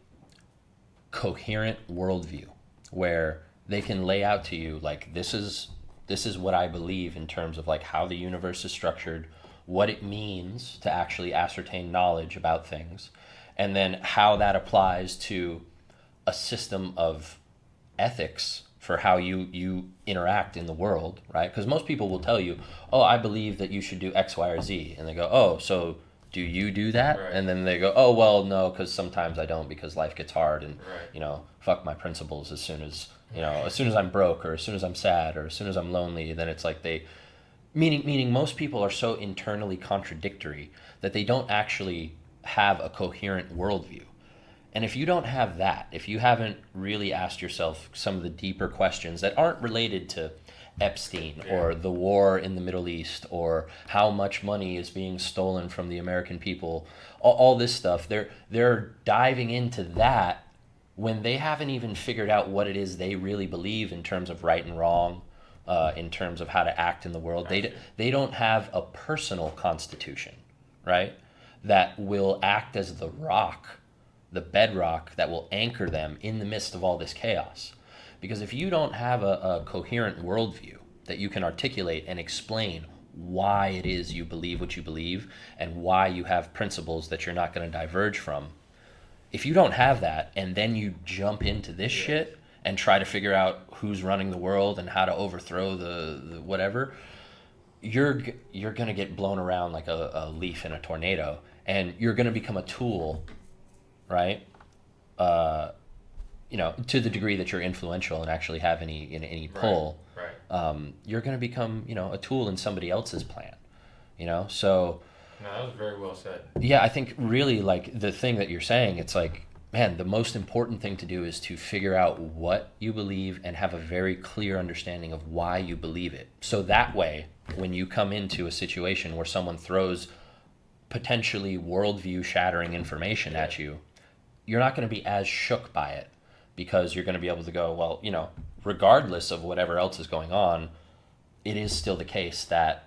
coherent worldview where they can lay out to you, like, this is what I believe in terms of, like, how the universe is structured, what it means to actually ascertain knowledge about things, and then how that applies to a system of ethics for how you interact in the world, right? Because most people will tell you, oh, I believe that you should do X, Y, or Z. And they go, oh, so do you do that? Right. And then they go, oh, well, no, because sometimes I don't, because life gets hard, and, fuck my principles as soon as I'm broke, or as soon as I'm sad, or as soon as I'm lonely. Then it's like meaning most people are so internally contradictory that they don't actually have a coherent worldview. And if you don't have that, if you haven't really asked yourself some of the deeper questions that aren't related to Epstein or the war in the Middle East or how much money is being stolen from the American people, all this stuff, they're diving into that when they haven't even figured out what it is they really believe in terms of right and wrong, in terms of how to act in the world. They don't have a personal constitution, right, that will act as the bedrock that will anchor them in the midst of all this chaos. Because if you don't have a coherent worldview that you can articulate and explain why it is you believe what you believe and why you have principles that you're not going to diverge from, if you don't have that and then you jump into this shit and try to figure out who's running the world and how to overthrow the whatever, you're going to get blown around like a leaf in a tornado, and you're going to become a tool, right? To the degree that you're influential and actually have any pull, Right. you're going to become, a tool in somebody else's plan, So, No, that was very well said. yeah, I think really like the thing that you're saying, it's like, man, the most important thing to do is to figure out what you believe and have a very clear understanding of why you believe it. So that way, when you come into a situation where someone throws potentially worldview shattering information at you, you're not going to be as shook by it, because you're going to be able to go, well, regardless of whatever else is going on, it is still the case that,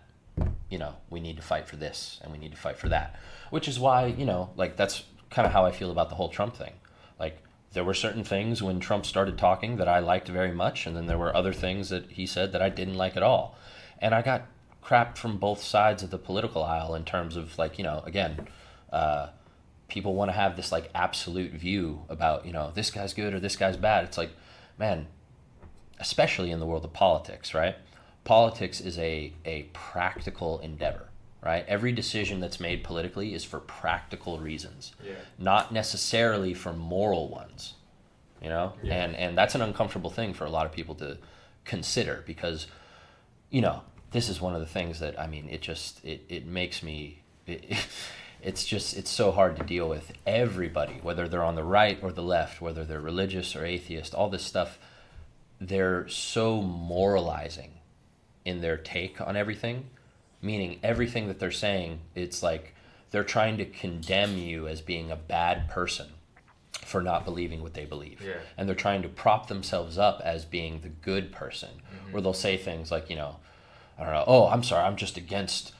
we need to fight for this and we need to fight for that. Which is why, like that's kind of how I feel about the whole Trump thing. Like there were certain things when Trump started talking that I liked very much, and then there were other things that he said that I didn't like at all. And I got crap from both sides of the political aisle in terms of like, again, people want to have this like absolute view about, this guy's good or this guy's bad. It's like, man, especially in the world of politics, right? Politics is a practical endeavor, right? Every decision that's made politically is for practical reasons, not necessarily for moral ones, Yeah. And that's an uncomfortable thing for a lot of people to consider, because, this is one of the things that, I mean, it makes me, it's so hard to deal with. Everybody, whether they're on the right or the left, whether they're religious or atheist, all this stuff, they're so moralizing in their take on everything, meaning everything that they're saying, it's like they're trying to condemn you as being a bad person for not believing what they believe. Yeah. And they're trying to prop themselves up as being the good person, where they'll say things like, I don't know, oh, I'm sorry, I'm just against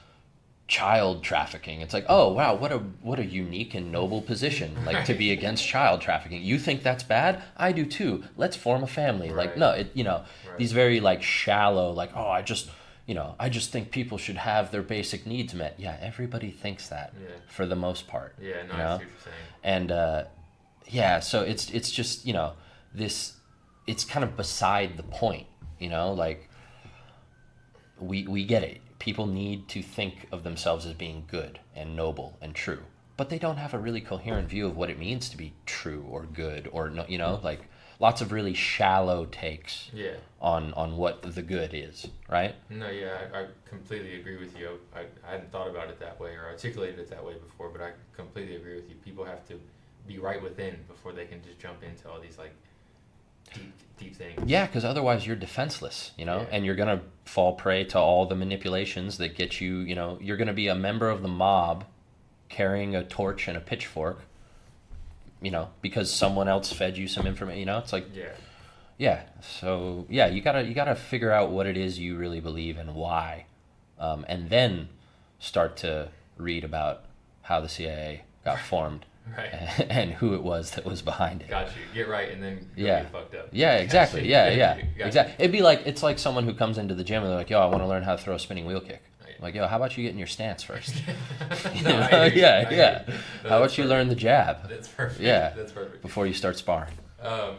child trafficking. It's like, oh wow, what a unique and noble position, like to be against child trafficking. You think that's bad? I do too. Let's form a family. Right. Like no, these very like shallow, like, oh, I just think people should have their basic needs met. Yeah, everybody thinks that for the most part. Yeah, no, I see what you're saying. And so it's just, this, it's kind of beside the point, like we get it. People need to think of themselves as being good and noble and true, but they don't have a really coherent view of what it means to be true or good or no, like lots of really shallow takes on what the good is, right? No, I completely agree with you. I hadn't thought about it that way or articulated it that way before, but I completely agree with you. People have to be right within before they can just jump into all these like deep things. Yeah, because otherwise you're defenseless, and you're going to fall prey to all the manipulations that get you, you're going to be a member of the mob carrying a torch and a pitchfork, because someone else fed you some information, it's like, so you gotta figure out what it is you really believe and why, and then start to read about how the CIA got formed. Right. And who it was that was behind it. Got you. Get right, and then you'll get fucked up. Yeah, exactly. Yeah. Gotcha. Exactly. It's like someone who comes into the gym and they're like, yo, I want to learn how to throw a spinning wheel kick. I'm like, yo, how about you get in your stance first? Yeah. How about you learn the jab? That's perfect. Yeah. That's perfect. Before you start sparring. I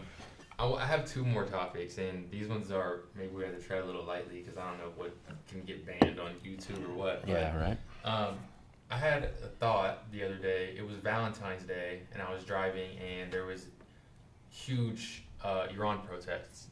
have two more topics, and these ones are, maybe we have to tread a little lightly because I don't know what can get banned on YouTube or what. Yeah, right. I had a thought the other day. It was Valentine's Day, and I was driving, and there was huge Iran protests,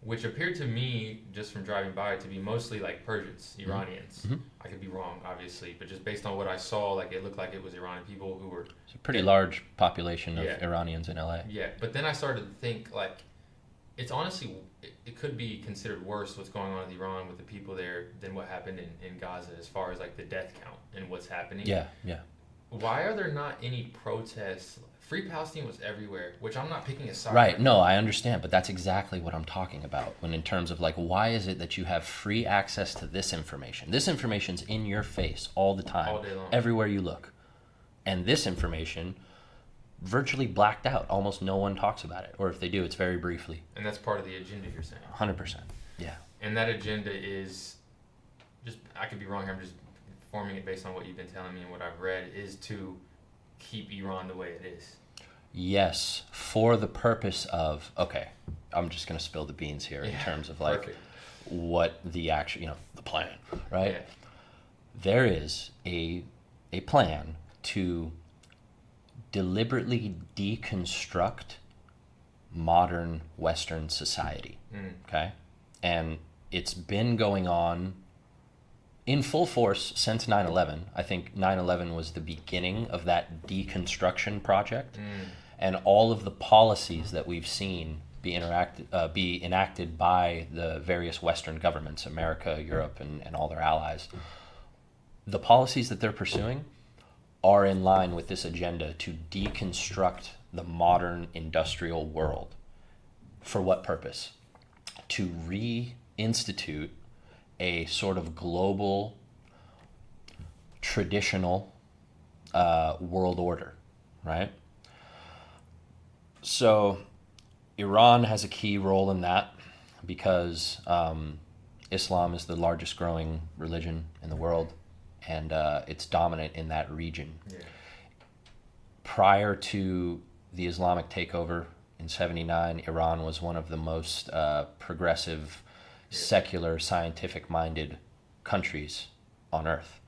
which appeared to me, just from driving by, to be mostly like Persians, Iranians. I could be wrong, obviously, but just based on what I saw, like it looked like it was Iranian people who were... It's a pretty large population of Iranians in LA. Yeah, but then I started to think, like, it's honestly, it could be considered worse what's going on in Iran with the people there than what happened in Gaza as far as like the death count and what's happening. Yeah. Why are there not any protests? Free Palestine was everywhere, which I'm not picking a side. Right, no, I understand, but that's exactly what I'm talking about when in terms of like, why is it that you have free access to this information? This information's in your face all the time, all day long, everywhere you look. And this information virtually blacked out. Almost no one talks about it, or if they do, it's very briefly. And that's part of the agenda you're saying. 100%. Yeah. And that agenda is just, I could be wrong here, I'm just forming it based on what you've been telling me and what I've read, is to keep Iran the way it is. Yes, for the purpose of, okay, I'm just going to spill the beans here in terms of like what the actual, the plan, right? Yeah. There is a plan to deliberately deconstruct modern Western society. Okay? And it's been going on in full force since 9/11. I think 9/11 was the beginning of that deconstruction project. And all of the policies that we've seen be enacted by the various Western governments, America, Europe, and all their allies, the policies that they're pursuing are in line with this agenda to deconstruct the modern industrial world. For what purpose? To reinstitute a sort of global, traditional world order, right? So Iran has a key role in that because Islam is the largest growing religion in the world, and it's dominant in that region. Yeah. Prior to the Islamic takeover in 79, Iran was one of the most progressive, secular, scientific-minded countries on earth.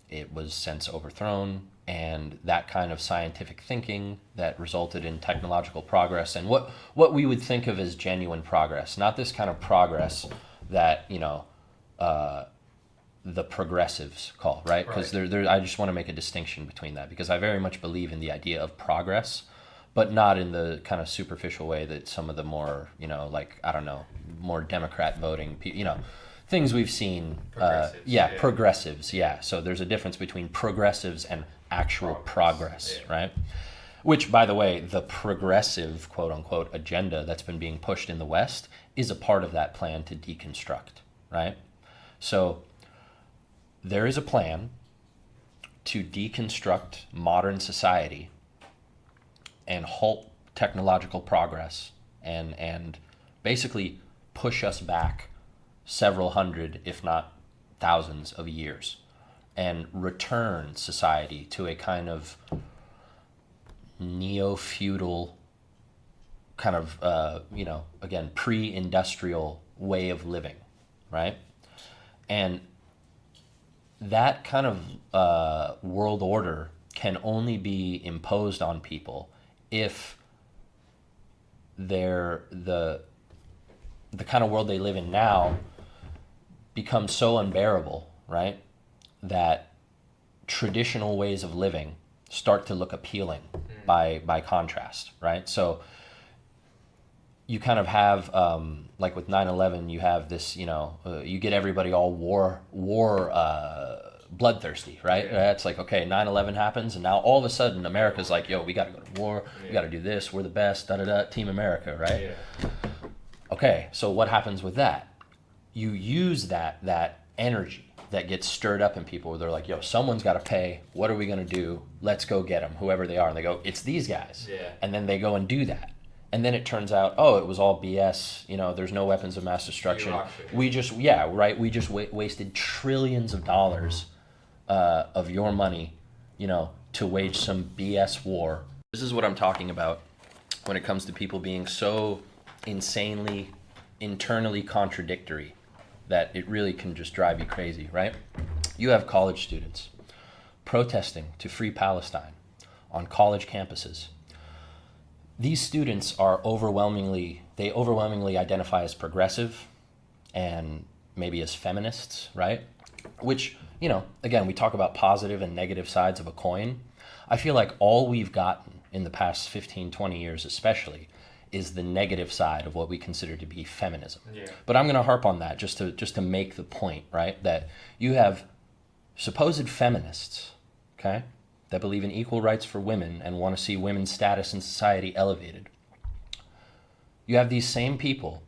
It was since overthrown, and that kind of scientific thinking that resulted in technological progress and what we would think of as genuine progress, not this kind of progress that, the progressives call, right? Because I just want to make a distinction between that, because I very much believe in the idea of progress, but not in the kind of superficial way that some of the more, more Democrat voting, things we've seen. Progressives, yeah. So there's a difference between progressives and actual progress, right? Which, by the way, the progressive, quote unquote, agenda that's been being pushed in the West is a part of that plan to deconstruct, right? So there is a plan to deconstruct modern society and halt technological progress and basically push us back several hundred, if not thousands of years, and return society to a kind of neo-feudal kind of, again, pre-industrial way of living, right? And that kind of world order can only be imposed on people if the kind of world they live in now becomes so unbearable, right, that traditional ways of living start to look appealing by contrast, right? So you kind of have, like with 9/11, you have this, you get everybody all war bloodthirsty, right? Yeah. It's like, okay, 9/11 happens, and now all of a sudden America's like, yo, we got to go to war, we got to do this, we're the best, da-da-da, Team America, right? Yeah. Okay, so what happens with that? You use that energy that gets stirred up in people where they're like, yo, someone's got to pay. What are we going to do? Let's go get them, whoever they are. And they go, it's these guys. Yeah. And then they go and do that. And then it turns out, oh, it was all BS. There's no weapons of mass destruction. We just, we just wasted trillions of dollars of your money, to wage some BS war. This is what I'm talking about when it comes to people being so insanely internally contradictory that it really can just drive you crazy, right? You have college students protesting to free Palestine on college campuses. These students are overwhelmingly identify as progressive and maybe as feminists, right? Which, again, we talk about positive and negative sides of a coin. I feel like all we've gotten in the past 15, 20 years especially is the negative side of what we consider to be feminism. Yeah. But I'm going to harp on that just to make the point, right? That you have supposed feminists, okay, that believe in equal rights for women and want to see women's status in society elevated. You have these same people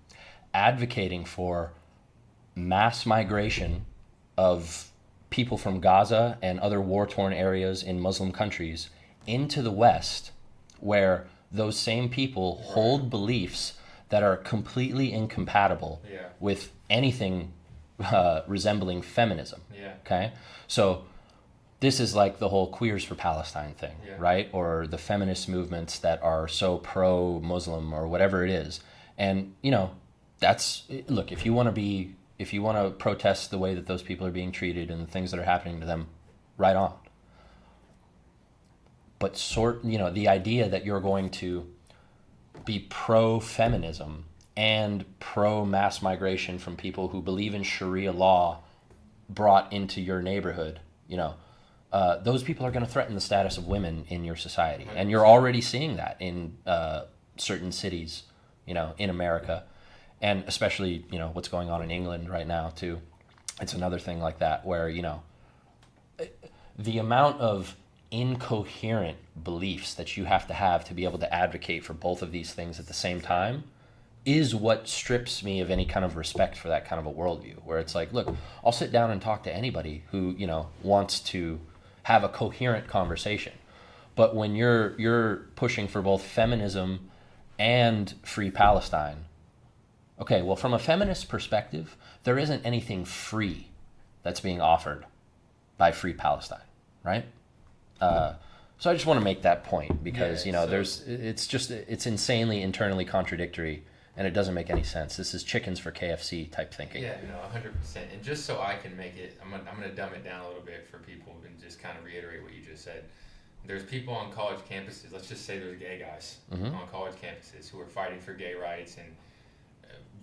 advocating for mass migration of people from Gaza and other war-torn areas in Muslim countries into the West, where those same people hold beliefs that are completely incompatible with anything resembling feminism. Yeah. Okay? So this is like the whole Queers for Palestine thing, right? Or the feminist movements that are so pro-Muslim or whatever it is. And, look, if you want to protest the way that those people are being treated and the things that are happening to them, right on. But the idea that you're going to be pro-feminism and pro-mass migration from people who believe in Sharia law brought into your neighborhood, those people are going to threaten the status of women in your society. And you're already seeing that in certain cities, in America. And especially, what's going on in England right now, too. It's another thing like that where, the amount of incoherent beliefs that you have to be able to advocate for both of these things at the same time is what strips me of any kind of respect for that kind of a worldview, where it's like, look, I'll sit down and talk to anybody who, wants to have a coherent conversation. But when you're pushing for both feminism and free Palestine, okay, well, from a feminist perspective, there isn't anything free that's being offered by free Palestine, right? So I just want to make that point because, it's insanely internally contradictory and it doesn't make any sense. This is chickens for KFC type thinking. Yeah, 100%. And just so I can make it, I'm going to dumb it down a little bit for people and just kind of reiterate what you just said. There's people on college campuses, let's just say there's gay guys on college campuses who are fighting for gay rights and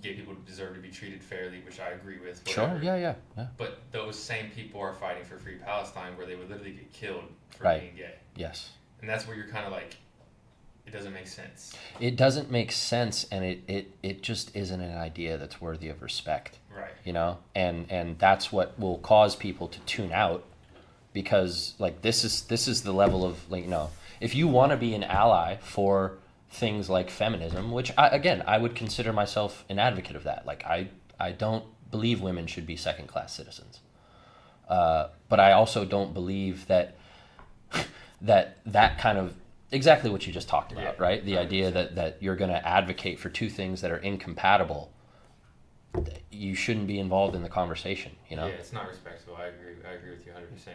gay people deserve to be treated fairly, which I agree with. Whatever. Sure, yeah. But those same people are fighting for free Palestine where they would literally get killed for being gay. Yes. And that's where you're kind of like, it doesn't make sense. It doesn't make sense, and it just isn't an idea that's worthy of respect. Right. And that's what will cause people to tune out, because like this is the level of if you want to be an ally for things like feminism, which I would consider myself an advocate of that. Like I don't believe women should be second-class citizens, but I also don't believe that kind of exactly what you just talked about, right? The 100%. Idea that you're going to advocate for two things that are incompatible, you shouldn't be involved in the conversation, Yeah, it's not respectful. I agree with you 100%.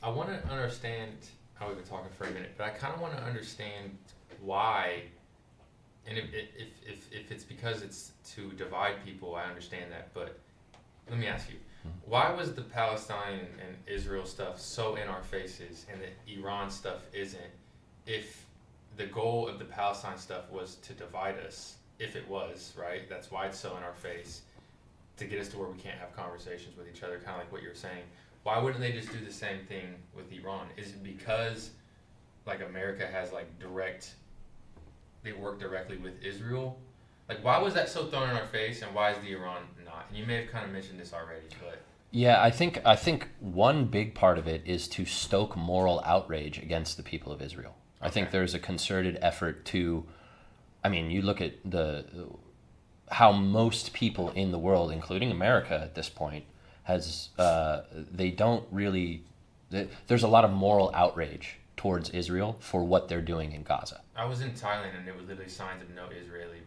I want to understand how we've been talking for a minute, but I kind of want to understand why, and if it's because it's to divide people, I understand that, but let me ask you, why was the Palestine and Israel stuff so in our faces and the Iran stuff isn't, if the goal of the Palestine stuff was to divide us, if it was, right, that's why it's so in our face, to get us to where we can't have conversations with each other, kind of like what you're saying. Why wouldn't they just do the same thing with Iran? Is it because like America has like they work directly with Israel? Like, why was that so thrown in our face, and why is the Iran not? And you may have kind of mentioned this already, but yeah, I think one big part of it is to stoke moral outrage against the people of Israel. Okay. I think there's a concerted effort to, you look at how most people in the world, including America at this point, there's a lot of moral outrage towards Israel for what they're doing in Gaza. I was in Thailand and there were literally signs of no Israeli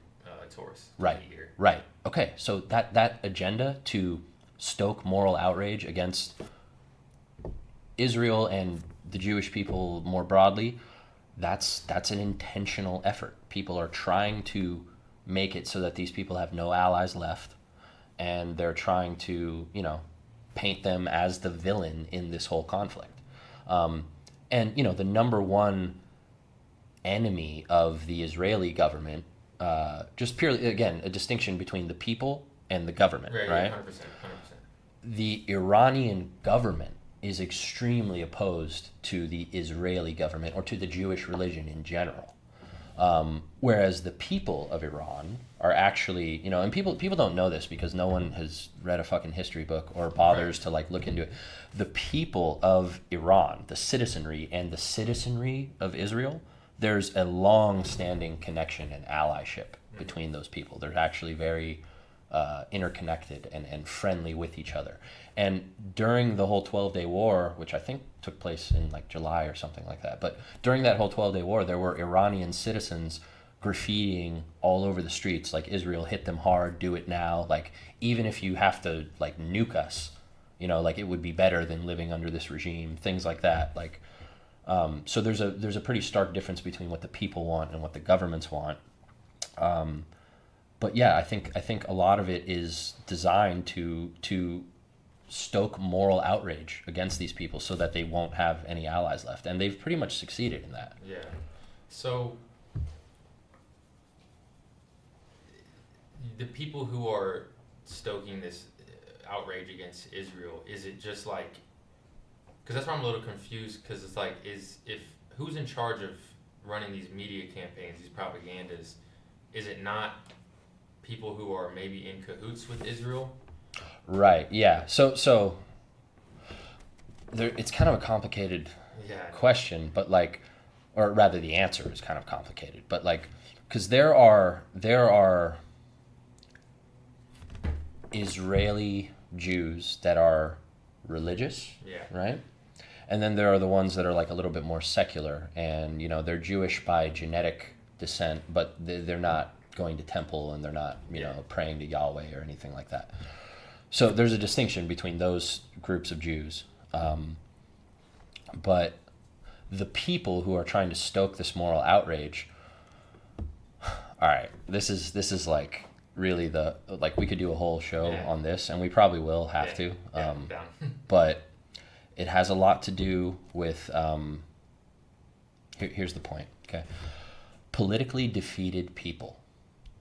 tourists. Right. Right. Okay. So that agenda to stoke moral outrage against Israel and the Jewish people more broadly, that's an intentional effort. People are trying to make it so that these people have no allies left, and they're trying to, paint them as the villain in this whole conflict. And the number one enemy of the Israeli government, just purely, again, a distinction between the people and the government, right? 100%. The Iranian government is extremely opposed to the Israeli government or to the Jewish religion in general. Whereas the people of Iran are actually, and people don't know this because no one has read a fucking history book or bothers to look into it. The people of Iran, the citizenry of Israel, there's a long-standing connection and allyship between those people. They're actually very interconnected and friendly with each other. And during the whole 12-day war, which I think took place in July or something like that, but during that whole 12-day war, there were Iranian citizens graffitiing all over the streets, Israel hit them hard, do it now, even if you have to nuke us, it would be better than living under this regime, things like that. So there's a pretty stark difference between what the people want and what the governments want. But yeah, I think a lot of it is designed to stoke moral outrage against these people so that they won't have any allies left. And they've pretty much succeeded in that. Yeah. So the people who are stoking this outrage against Israel, is it just like, because that's why I'm a little confused, because it's like, who's in charge of running these media campaigns, these propagandas? Is it not people who are maybe in cahoots with Israel? Right, yeah. So there, it's kind of a complicated question, but like, or rather the answer is kind of complicated, but like, because there are Israeli Jews that are religious, right? And then there are the ones that are like a little bit more secular, and you know, they're Jewish by genetic descent, but they're not going to temple, and they're not, you know, praying to Yahweh or anything like that. So there's a distinction between those groups of Jews. But the people who are trying to stoke this moral outrage, all right, this is like really we could do a whole show on this, and we probably will have to. But it has a lot to do with, here's the point, okay? Politically defeated people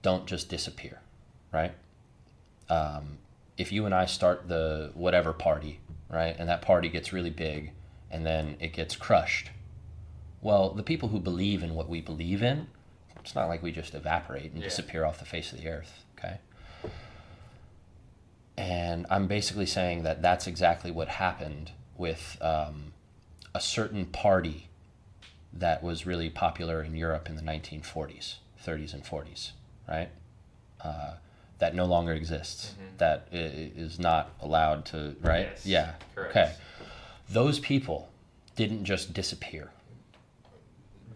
don't just disappear, right? If you and I start the whatever party, right, and that party gets really big, and then it gets crushed, well, the people who believe in what we believe in, it's not like we just evaporate and disappear off the face of the earth, okay? And I'm basically saying that that's exactly what happened with a certain party that was really popular in Europe in the 1940s, 30s and 40s, right? That no longer exists, that is not allowed to, right? Yes, yeah, correct. Okay. Those people didn't just disappear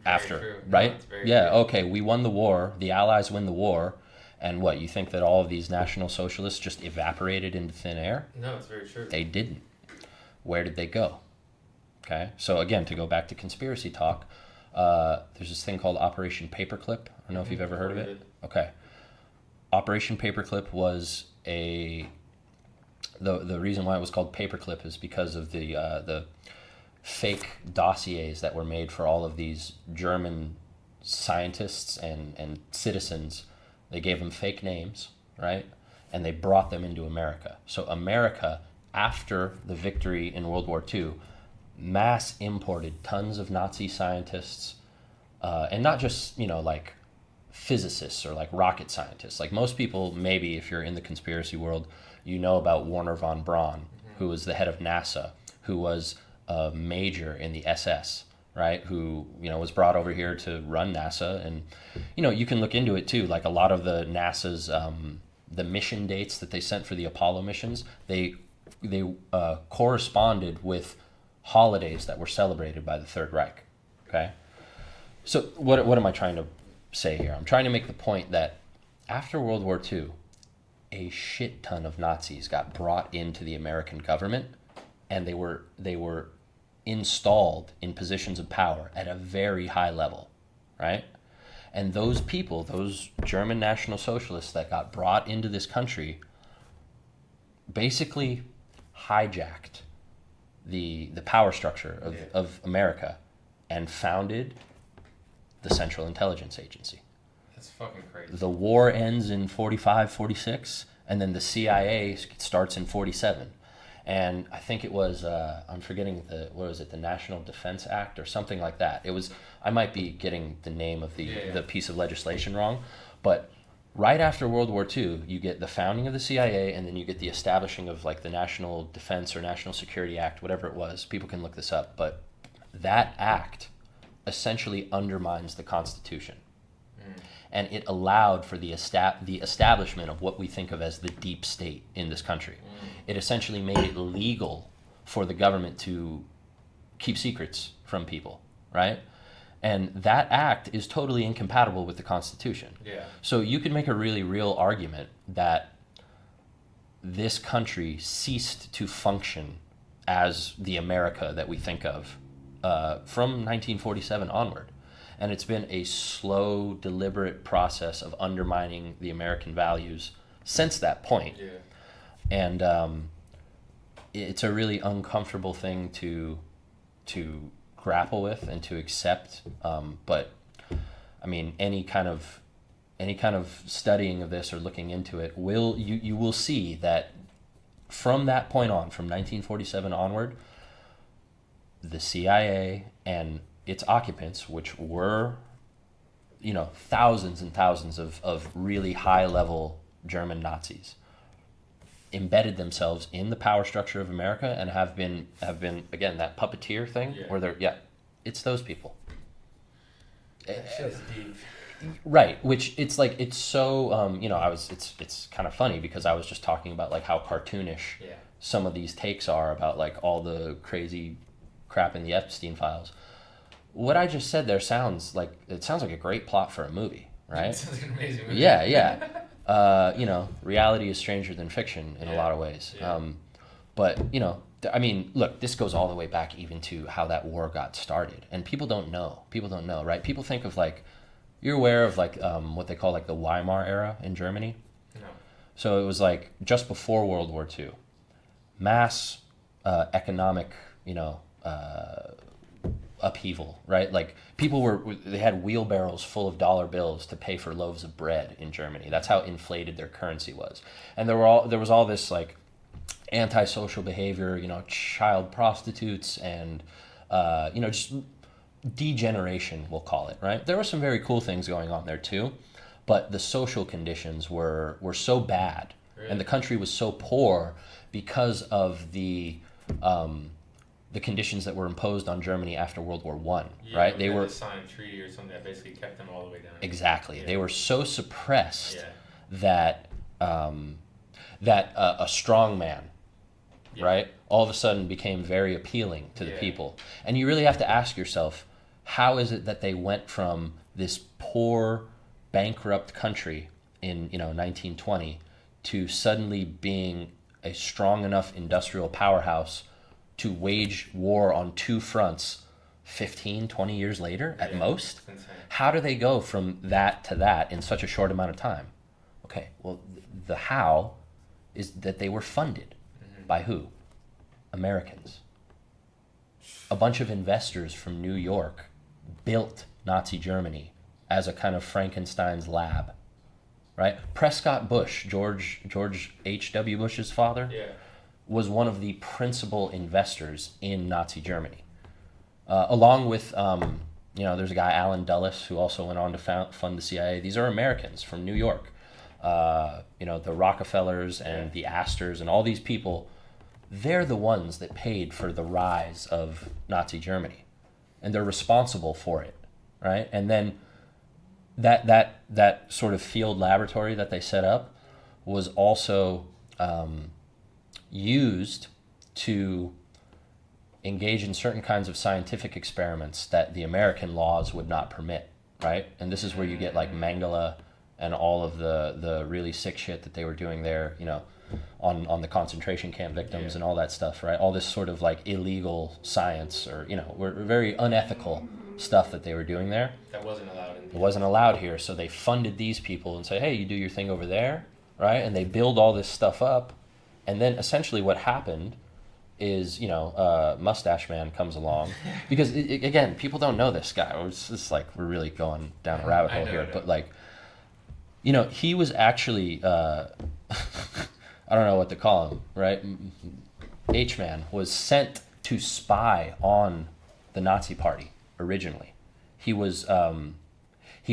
after, true. right? No, it's very yeah, true. okay, we won the war, the Allies win the war, and what, you think that all of these National Socialists just evaporated into thin air? No, it's very true. They didn't. Where did they go? Okay, so again, to go back to conspiracy talk, there's this thing called Operation Paperclip. I don't know if you've ever heard of it. Okay. Operation Paperclip was the reason why it was called Paperclip is because of the fake dossiers that were made for all of these German scientists and citizens. They gave them fake names, right? And they brought them into America. So America, after the victory in World War II, mass imported tons of Nazi scientists, and not just, you know, like physicists or like rocket scientists. Like most people, maybe if you're in the conspiracy world, you know about Wernher von Braun, who was the head of NASA, who was a major in the SS, right? Who, you know, was brought over here to run NASA. And, you know, you can look into it too. Like a lot of the NASA's, the mission dates that they sent for the Apollo missions, they corresponded with holidays that were celebrated by the Third Reich, okay? So what am I trying to say here? I'm trying to make the point that after World War II, a shit ton of Nazis got brought into the American government, and they were installed in positions of power at a very high level, right? And those people, those German National Socialists that got brought into this country, basically hijacked the power structure of America and founded the Central Intelligence Agency. That's fucking crazy. The war ends in 45, 46, and then the CIA starts in 47. And I think it was, I'm forgetting the National Defense Act or something like that. It was, I might be getting the name of the piece of legislation wrong, but right after World War II, you get the founding of the CIA, and then you get the establishing of like the National Defense or National Security Act, whatever it was. People can look this up, but that act essentially undermines the Constitution. And it allowed for the establishment of what we think of as the deep state in this country. It essentially made it legal for the government to keep secrets from people, right? And that act is totally incompatible with the Constitution. Yeah. So you could make a really real argument that this country ceased to function as the America that we think of from 1947 onward. And it's been a slow, deliberate process of undermining the American values since that point. Yeah. And it's a really uncomfortable thing to grapple with and to accept. But I mean, any kind of studying of this or looking into it you will see that from that point on, from 1947 onward, the CIA and its occupants, which were, thousands and thousands of really high level German Nazis, embedded themselves in the power structure of America and have been again, that puppeteer thing where it's those people. That shit's deep. Right, which it's like, it's so it's kind of funny because I was just talking about like how cartoonish some of these takes are about like all the crazy crap in the Epstein files. What I just said there sounds like a great plot for a movie, right? It sounds like an amazing movie. Yeah. Reality is stranger than fiction in a lot of ways. Yeah. But I mean, look, this goes all the way back even to how that war got started, and people don't know, right? People think of like, you're aware of like what they call like the Weimar era in Germany? No. So it was like just before World War II. Mass economic, upheaval, right? Like they had wheelbarrows full of dollar bills to pay for loaves of bread in Germany. That's how inflated their currency was. And there was all this like antisocial behavior, child prostitutes and just degeneration, we'll call it, right? There were some very cool things going on there too, but the social conditions were so bad, really? And the country was so poor because of the conditions that were imposed on Germany after World War One, right? They were signed a treaty or something that basically kept them all the way down. Exactly. Yeah. They were so suppressed that a strong man, right, all of a sudden became very appealing to the people. And you really have to ask yourself, how is it that they went from this poor, bankrupt country in 1920 to suddenly being a strong enough industrial powerhouse to wage war on two fronts 15, 20 years later at most? How do they go from that to that in such a short amount of time? Okay, well, the how is that they were funded. By who? Americans. A bunch of investors from New York built Nazi Germany as a kind of Frankenstein's lab, right? Prescott Bush, George H.W. Bush's father, was one of the principal investors in Nazi Germany. Along with, there's a guy, Alan Dulles, who also went on to fund the CIA. These are Americans from New York. The Rockefellers and the Astors and all these people, they're the ones that paid for the rise of Nazi Germany. And they're responsible for it, right? And then that sort of field laboratory that they set up was also used to engage in certain kinds of scientific experiments that the American laws would not permit, right? And this is where you get like Mengele and all of the really sick shit that they were doing there, on the concentration camp victims and all that stuff, right? All this sort of like illegal science or, were very unethical stuff that they were doing there. That wasn't allowed in It wasn't allowed here, so they funded these people and say, hey, you do your thing over there, right? And they build all this stuff up, and then essentially what happened is, Mustache Man comes along, because again, people don't know this guy. It's just like we're really going down a rabbit hole here, but like, he was actually, I don't know what to call him, right? H-Man was sent to spy on the Nazi Party originally. He was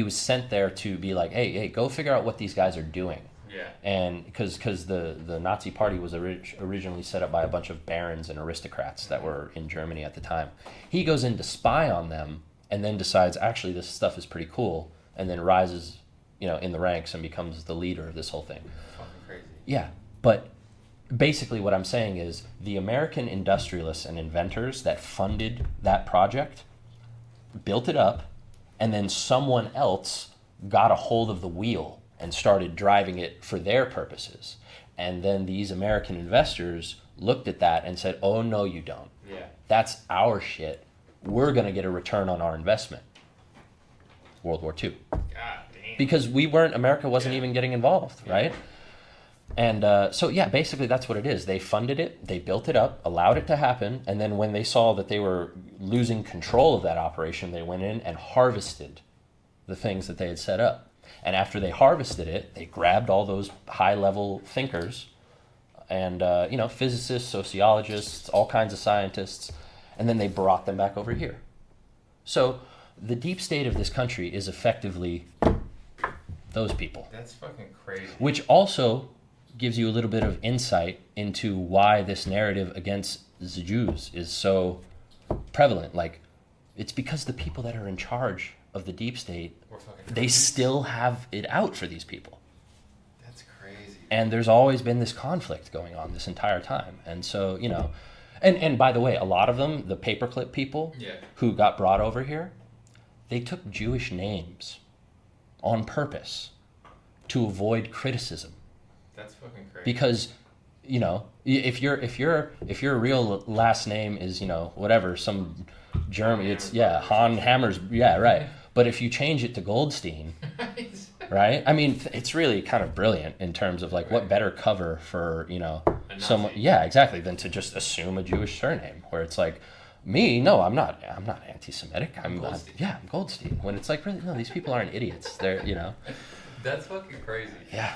sent there to be like, hey, go figure out what these guys are doing. Yeah. And because the Nazi Party was originally set up by a bunch of barons and aristocrats that were in Germany at the time. He goes in to spy on them and then decides, actually, this stuff is pretty cool, and then rises, in the ranks and becomes the leader of this whole thing. Fucking crazy. Yeah, but basically what I'm saying is the American industrialists and inventors that funded that project built it up, and then someone else got a hold of the wheel and started driving it for their purposes. And then these American investors looked at that and said, oh, no, you don't. Yeah. That's our shit. We're going to get a return on our investment. World War II. God damn. Because America wasn't even getting involved, right? And so, yeah, basically that's what it is. They funded it, they built it up, allowed it to happen, and then when they saw that they were losing control of that operation, they went in and harvested the things that they had set up. And after they harvested it, they grabbed all those high-level thinkers and, physicists, sociologists, all kinds of scientists, and then they brought them back over here. So the deep state of this country is effectively those people. That's fucking crazy. Which also gives you a little bit of insight into why this narrative against the Jews is so prevalent. Like, it's because the people that are in charge of the deep state, they still have it out for these people. That's crazy. And there's always been this conflict going on this entire time. And so, and by the way, a lot of them, the paperclip people who got brought over here, they took Jewish names on purpose to avoid criticism. That's fucking crazy. Because, if your real last name is, whatever, some German, it's Han Hammers, right. But if you change it to Goldstein, right? I mean, it's really kind of brilliant in terms of like what better cover for, someone, exactly, than to just assume a Jewish surname where it's like, me, no, I'm not anti-Semitic. I'm Goldstein. When it's like, really, no, these people aren't idiots. They're, That's fucking crazy. Yeah.